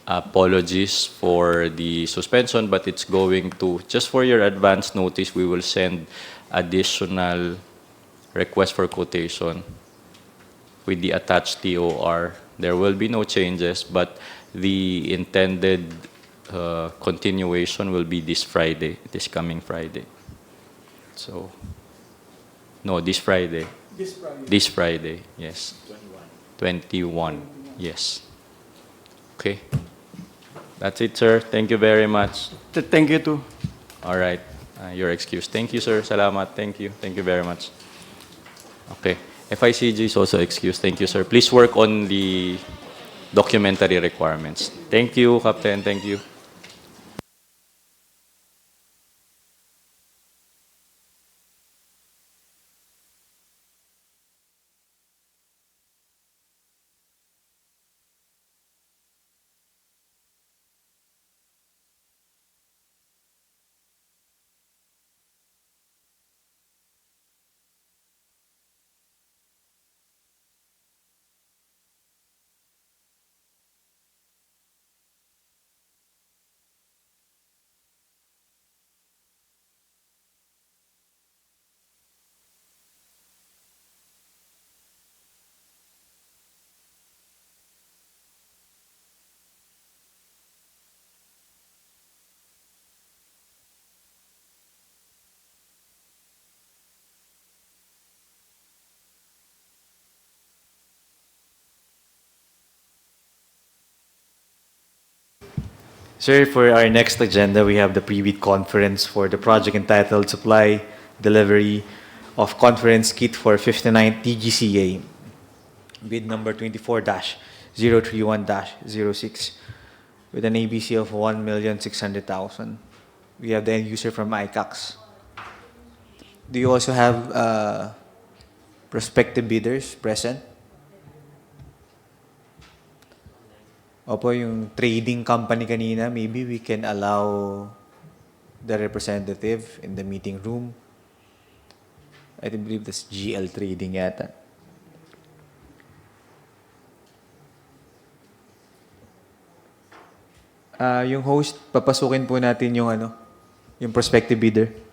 Apologies for the suspension, but it's going to, just for your advance notice, we will send additional request for quotation with the attached TOR. There will be no changes, but the intended continuation will be this Friday, this coming Friday. So, no, this Friday. This Friday. This Friday, yes. 21, yes. Okay. That's it, sir. Thank you very much. Thank you too. All right. Your excuse. Thank you, sir. Salamat. Thank you. Thank you very much. Okay. FICG is also excused. Thank you, sir. Please work on the documentary requirements. Thank you, Captain. Thank you. Sir, for our next agenda, we have the pre-bid conference for the project entitled Supply Delivery of Conference Kit for 59th DGCA, bid number 24-031-06, with an ABC of 1,600,000. We have the end user from ICACS. Do you also have prospective bidders present? Opo, yung trading company kanina, maybe we can allow the representative in the meeting room. I believe that's GL Trading yata. Yung host, papasukin po natin yung yung prospective bidder.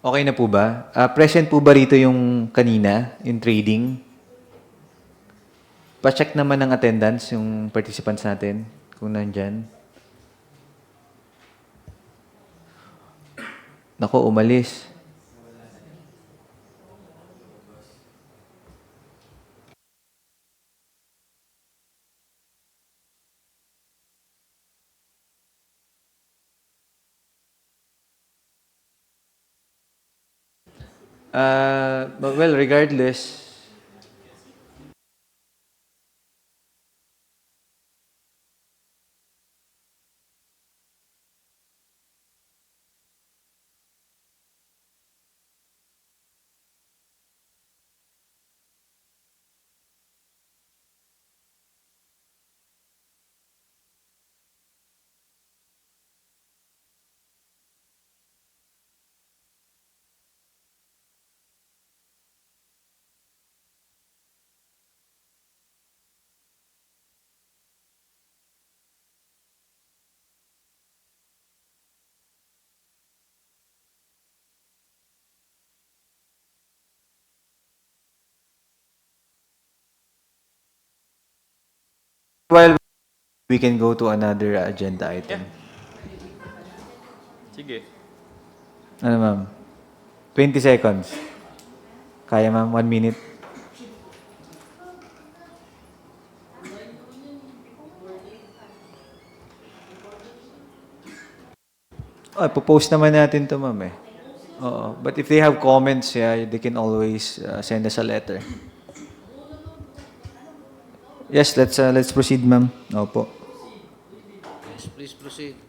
Okay na po ba? Present po ba rito yung kanina, yung trading? Pa-check naman ng attendance yung participants natin kung nandyan. Nako, umalis. Well, regardless, while we can go to another agenda item. Sige. Ano ma'am? 20 seconds. Kaya ma'am, 1 minute. Ipopost naman natin to ma'am eh. Oo. But if they have comments, yeah, they can always send us a letter. Yes, let's proceed ma'am. Opo. Yes, please proceed.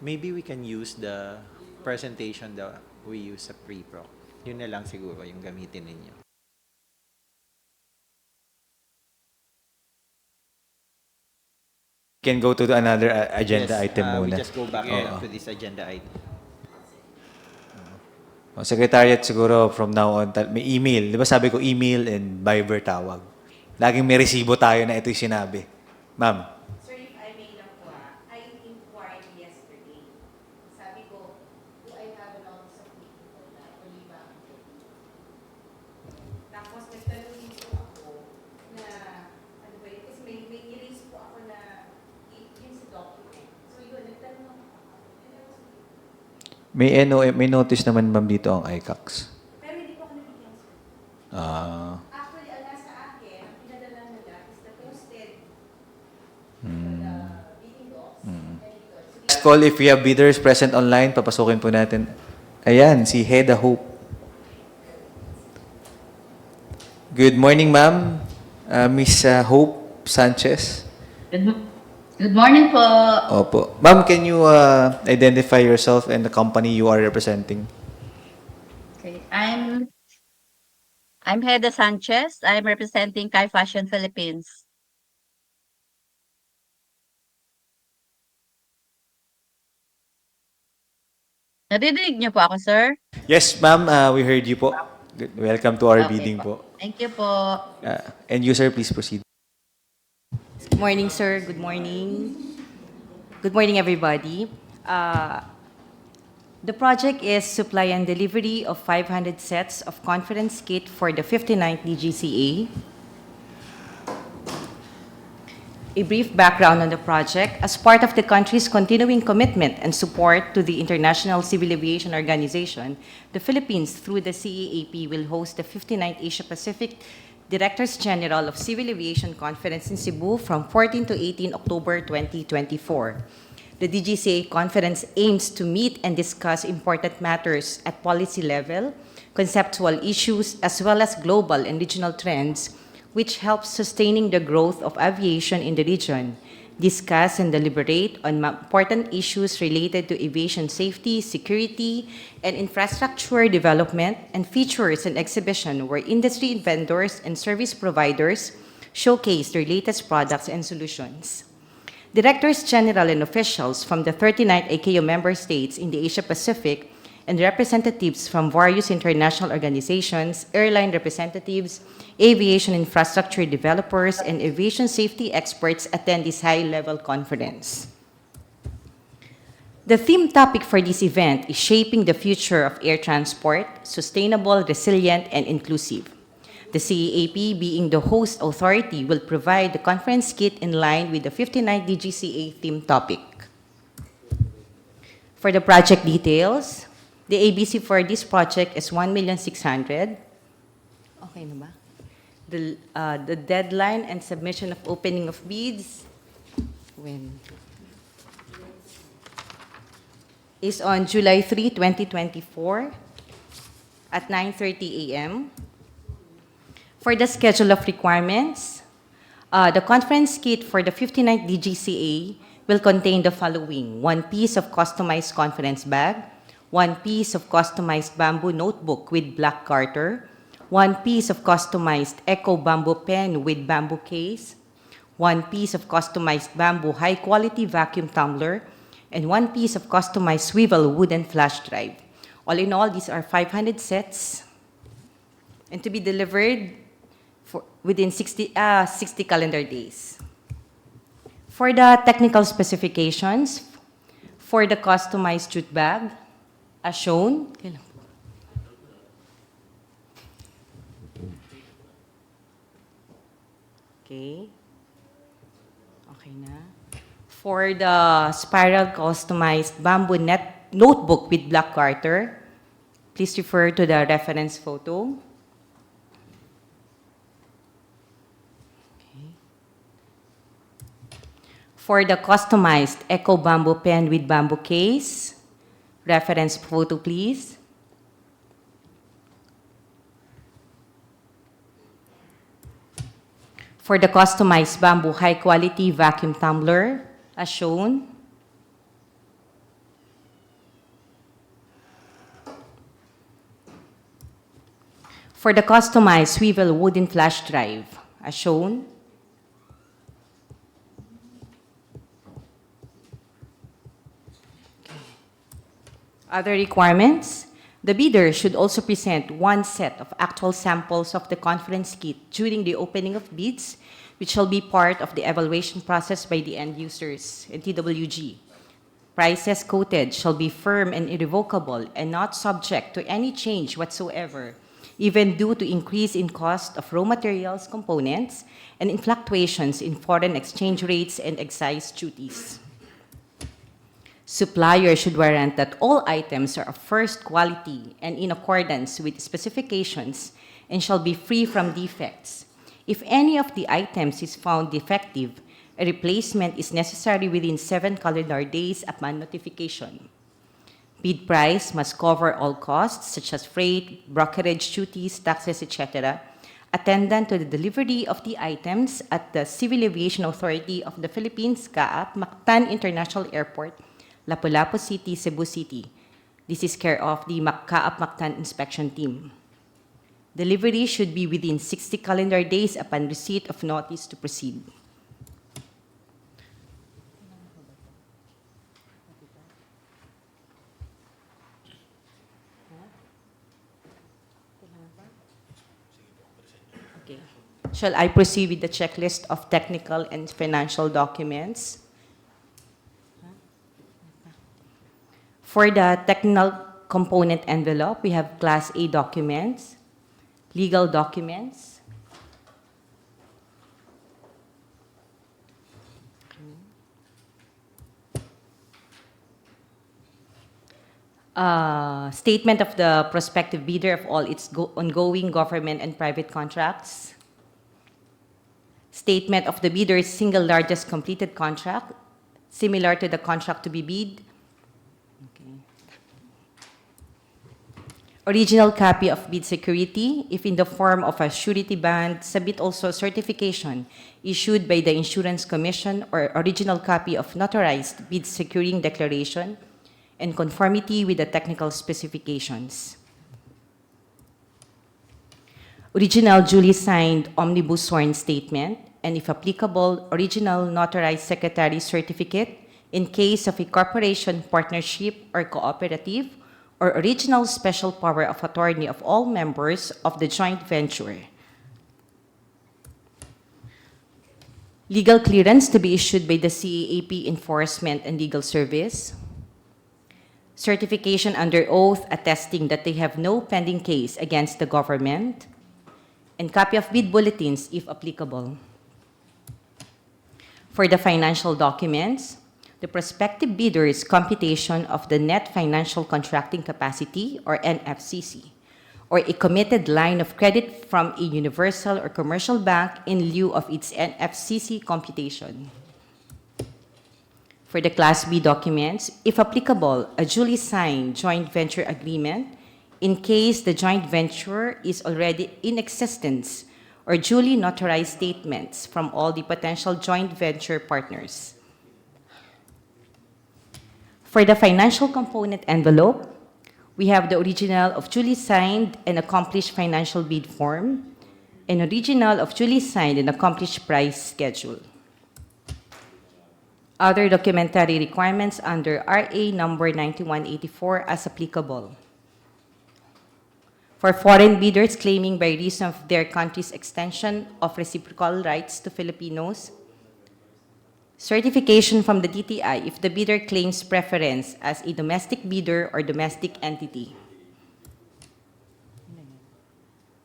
Maybe we can use the presentation that we use sa pre-proc. Yun na lang siguro yung gamitin ninyo. Can go to another agenda Yes, item muna. we just go back to this agenda item. Secretariat siguro from now on, may email. Di ba sabi ko email and Viber tawag. Laging may resibo tayo na ito'y sinabi. Ma'am. Sir, if I may lang po, I inquired yesterday. Sabi ko, do I have a notice of meeting for that? O di ba? Tapos nagtanong din po ako na, ano ba yun? Kasi may erase po ako na yun sa document. So yun, nagtanong ako. May notice naman ma'am dito ang ICACS. Pero hindi po ako nabigyan, sir. Actually, ang nasa akin, ang pinadala nila is the posted meeting docs. Last call, if we have bidders present online, papasukin po natin. Ayan, si Heda Hope. Good morning, ma'am. Miss Hope Sanchez. Good morning po. Opo. Ma'am, can you identify yourself and the company you are representing? Okay, I'm Heda Sanchez. I'm representing Kai Fashion Philippines. Nadidinig niyo po ako, sir? Yes, ma'am, we heard you po. Good. Welcome to our Okay meeting po. po. Thank you po. And you, sir, please proceed. Good morning, sir. Good morning. Good morning, everybody. The project is supply and delivery of 500 sets of conference kit for the 59th DGCA. A brief background on the project. As part of the country's continuing commitment and support to the International Civil Aviation Organization, the Philippines, through the CAAP, will host the 59th Asia-Pacific Directors General of Civil Aviation Conference in Cebu from 14 to 18 October 2024. The DGCA conference aims to meet and discuss important matters at policy level, conceptual issues, as well as global and regional trends, which helps sustaining the growth of aviation in the region, discuss and deliberate on important issues related to aviation safety, security, and infrastructure development, and features an exhibition where industry vendors and service providers showcase their latest products and solutions. Directors General and officials from the 39 ICAO member states in the Asia-Pacific and representatives from various international organizations, airline representatives, aviation infrastructure developers, and aviation safety experts attend this high-level conference. The theme topic for this event is Shaping the Future of Air Transport, Sustainable, Resilient, and Inclusive. The CAAP, being the host authority, will provide the conference kit in line with the 59th DGCA theme topic. For the project details, the ABC for this project is 1,600,000. Okay na ba? The deadline and submission of opening of bids when is on July 3, 2024 at 9:30 a.m. For the schedule of requirements, the conference kit for the 59th DGCA will contain the following: 1 piece of customized conference bag, 1 piece of customized bamboo notebook with black garter, 1 piece of customized eco bamboo pen with bamboo case, 1 piece of customized bamboo high-quality vacuum tumbler, and 1 piece of customized swivel wooden flash drive. All in all, these are 500 sets, and to be delivered within 60 calendar days. For the technical specifications, for the customized jute bag, as shown, okay na. For the spiral customized bamboo net notebook with black garter, please refer to the reference photo. Okay. For the customized eco bamboo pen with bamboo case, reference photo, please. For the customized bamboo high-quality vacuum tumbler, as shown. For the customized swivel wooden flash drive, as shown. Other requirements. The bidder should also present 1 set of actual samples of the conference kit during the opening of bids, which shall be part of the evaluation process by the end users and TWG. Prices quoted shall be firm and irrevocable and not subject to any change whatsoever, even due to increase in cost of raw materials components and in fluctuations in foreign exchange rates and excise duties. Supplier should warrant that all items are of first quality and in accordance with specifications and shall be free from defects. If any of the items is found defective, a replacement is necessary within 7 calendar days upon notification. Bid price must cover all costs such as freight, brokerage duties, taxes, etc., attendant to the delivery of the items at the Civil Aviation Authority of the Philippines, CAAP, Mactan International Airport, Lapu-Lapu City, Cebu City. This is care of the CAAP Mactan Inspection Team. Delivery should be within 60 calendar days upon receipt of notice to proceed. Shall I proceed with the checklist of technical and financial documents? For the technical component envelope, we have Class A documents, legal documents, statement of the prospective bidder of all its ongoing government and private contracts, statement of the bidder's single largest completed contract, similar to the contract to be bid, original copy of bid security, if in the form of a surety bond, submit also a certification issued by the Insurance Commission or original copy of notarized bid securing declaration in conformity with the technical specifications. Original duly signed omnibus sworn statement, and if applicable, original notarized secretary certificate in case of a corporation, partnership, or cooperative, or original special power of attorney of all members of the joint venture. Legal clearance to be issued by the CAAP Enforcement and Legal Service. Certification under oath attesting that they have no pending case against the government. And copy of bid bulletins if applicable. For the financial documents, the prospective bidder's computation of the net financial contracting capacity, or NFCC, or a committed line of credit from a universal or commercial bank in lieu of its NFCC computation. For the Class B documents, if applicable, a duly signed joint venture agreement in case the joint venture is already in existence, or duly notarized statements from all the potential joint venture partners. For the financial component envelope, we have the original of duly signed and accomplished financial bid form, and original of duly signed and accomplished price schedule. Other documentary requirements under RA number 9184 as applicable. For foreign bidders claiming by reason of their country's extension of reciprocal rights to Filipinos, certification from the DTI if the bidder claims preference as a domestic bidder or domestic entity.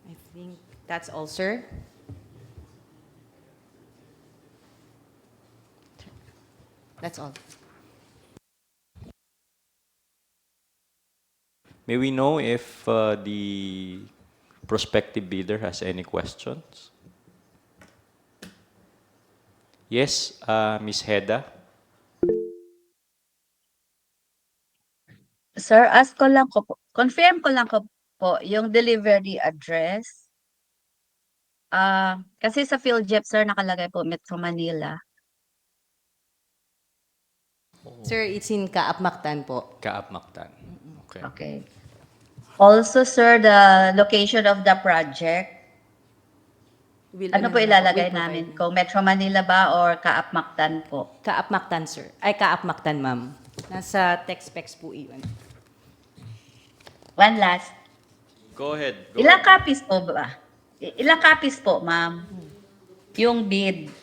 I think that's all, sir. That's all. May we know if the prospective bidder has any questions? Yes, Ms. Heda. Sir, ask ko lang ko po, confirm ko lang ko po yung delivery address. Kasi sa PhilJep, sir, nakalagay po Metro Manila. Sir, it's in CAAP-Mactan po. CAAP-Mactan. Okay. Okay. Also, sir, the location of the project, ano po ilalagay namin? Kung Metro Manila ba or CAAP-Mactan po? CAAP-Mactan, sir. Ay, CAAP-Mactan, ma'am. Nasa text specs po iyon. One last. Go ahead. Ilang copies po ba? Ilang copies po, ma'am? Yung bid.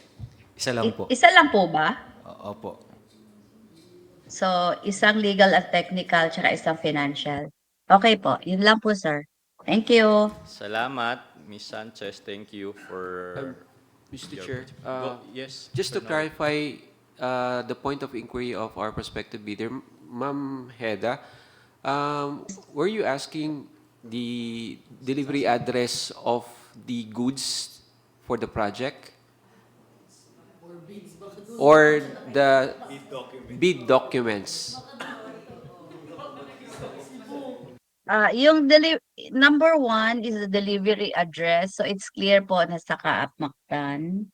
Isa lang po. Isa lang po ba? Opo. So, isang legal at technical, tsaka isang financial. Okay po. Yun lang po, sir. Thank you. Salamat, Ms. Sanchez. Thank you for... Mr. your- Chair, yes. just to Mr. Noel. clarify the point of inquiry of our prospective bidder, Ma'am Heda, were you asking the delivery address of the goods for the project? Or the bid documents? Yung number 1 is the delivery address. So, it's clear po na sa CAAP-Mactan.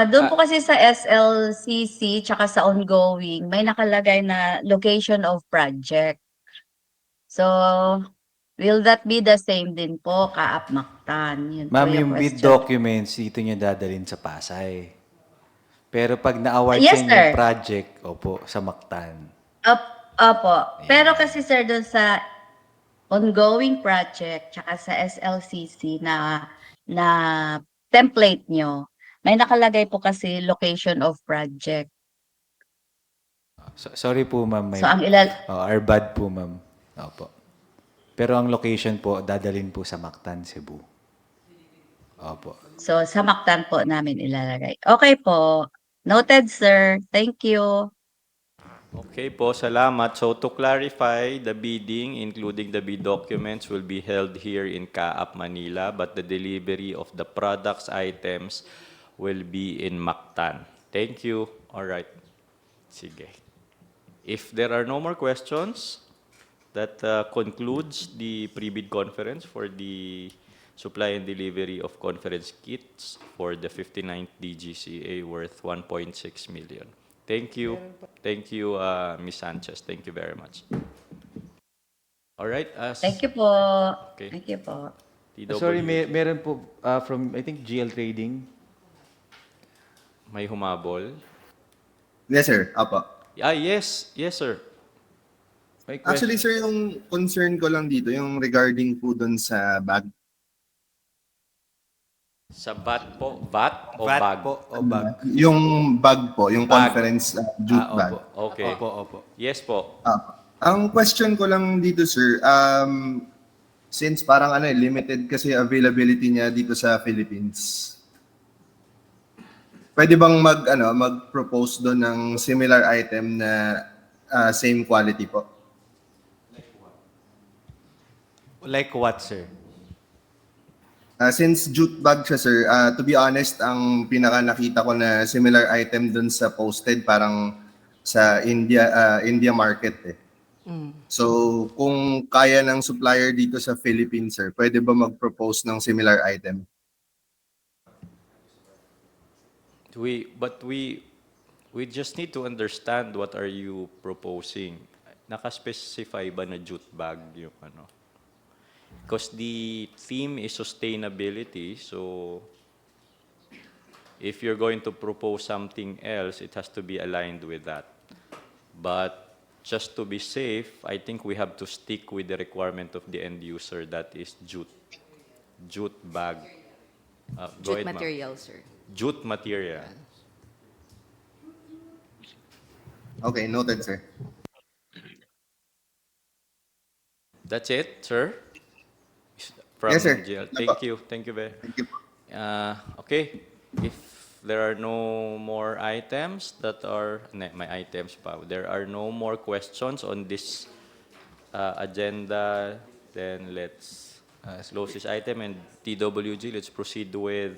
Doon po kasi sa SLCC tsaka sa ongoing, may nakalagay na location of project. So, will that be the same din po, CAAP-Mactan? Yun po Ma'am, yung bid question. documents, dito niya dadalhin sa Pasay. Pero pag na-award Yes, sa inyo sir. yung project, opo, sa Mactan. Opo. Pero kasi sir, doon sa ongoing project tsaka sa SLCC na template nyo, may nakalagay po kasi location of project. Sorry po, ma'am. So ang ilal Our bad po, ma'am. Opo. Pero ang location po, dadalhin po sa Mactan, Cebu. Opo. So sa Mactan po namin ilalagay. Okay po. Noted, sir. Thank you. Okay po, salamat. So to clarify, the bidding, including the bid documents, will be held here in CAAP Manila, but the delivery of the products, items will be in Mactan. Thank you. All right. Sige. If there are no more questions, that concludes the pre-bid conference for the supply and delivery of conference kits for the 59th DGCA worth 1.6 million. Thank you. Thank you, Ms. Sanchez. Thank you very much. All right. Thank you po. Okay. Thank you po. Sorry, TWG. meron po from, I think, GL Trading. May humabol. Yes, sir. Apo. Yes. Yes, sir. May question. Actually, sir, yung concern ko lang dito, yung regarding po dun sa bag. Sa bat po? Bat o VAT bag? po o bag? Yung bag po, yung Bag. conference jute bag. Opo. Okay. Opo. Yes po. Ang question ko lang dito, sir, since parang limited kasi availability niya dito sa Philippines, pwede bang mag-propose doon ng similar item na same quality po? Like what, sir? Since jute bag siya, sir, to be honest, ang pinaka nakita ko na similar item doon sa posted parang sa India market eh. So, kung kaya ng supplier dito sa Philippines, sir, pwede ba mag-propose ng similar item? But we just need to understand what are you proposing. Naka-specify ba na jute bag yung ano? Because the theme is sustainability, so if you're going to propose something else, it has to be aligned with that. But just to be safe, I think we have to stick with the requirement of the end user, that is jute bag. Go Jute ahead, ma'am. material, sir. Jute material. Okay, noted, sir. That's it, sir? From Yes, sir. GL. Thank Thank you very. Thank you. Okay, if there are no more items that are, my items pa, there are no more questions on this agenda, then let's close this item, and TWG, let's proceed with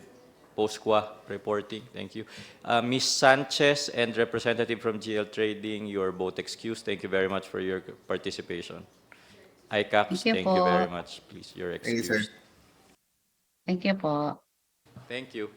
post-qua reporting. Thank you. Ms. Sanchez and representative from GL Trading, you are both excused. Thank you very much for your participation. ICACS, Thank you thank you po. very much. Please, you're Thank you, sir. excused. Thank you po. Thank you.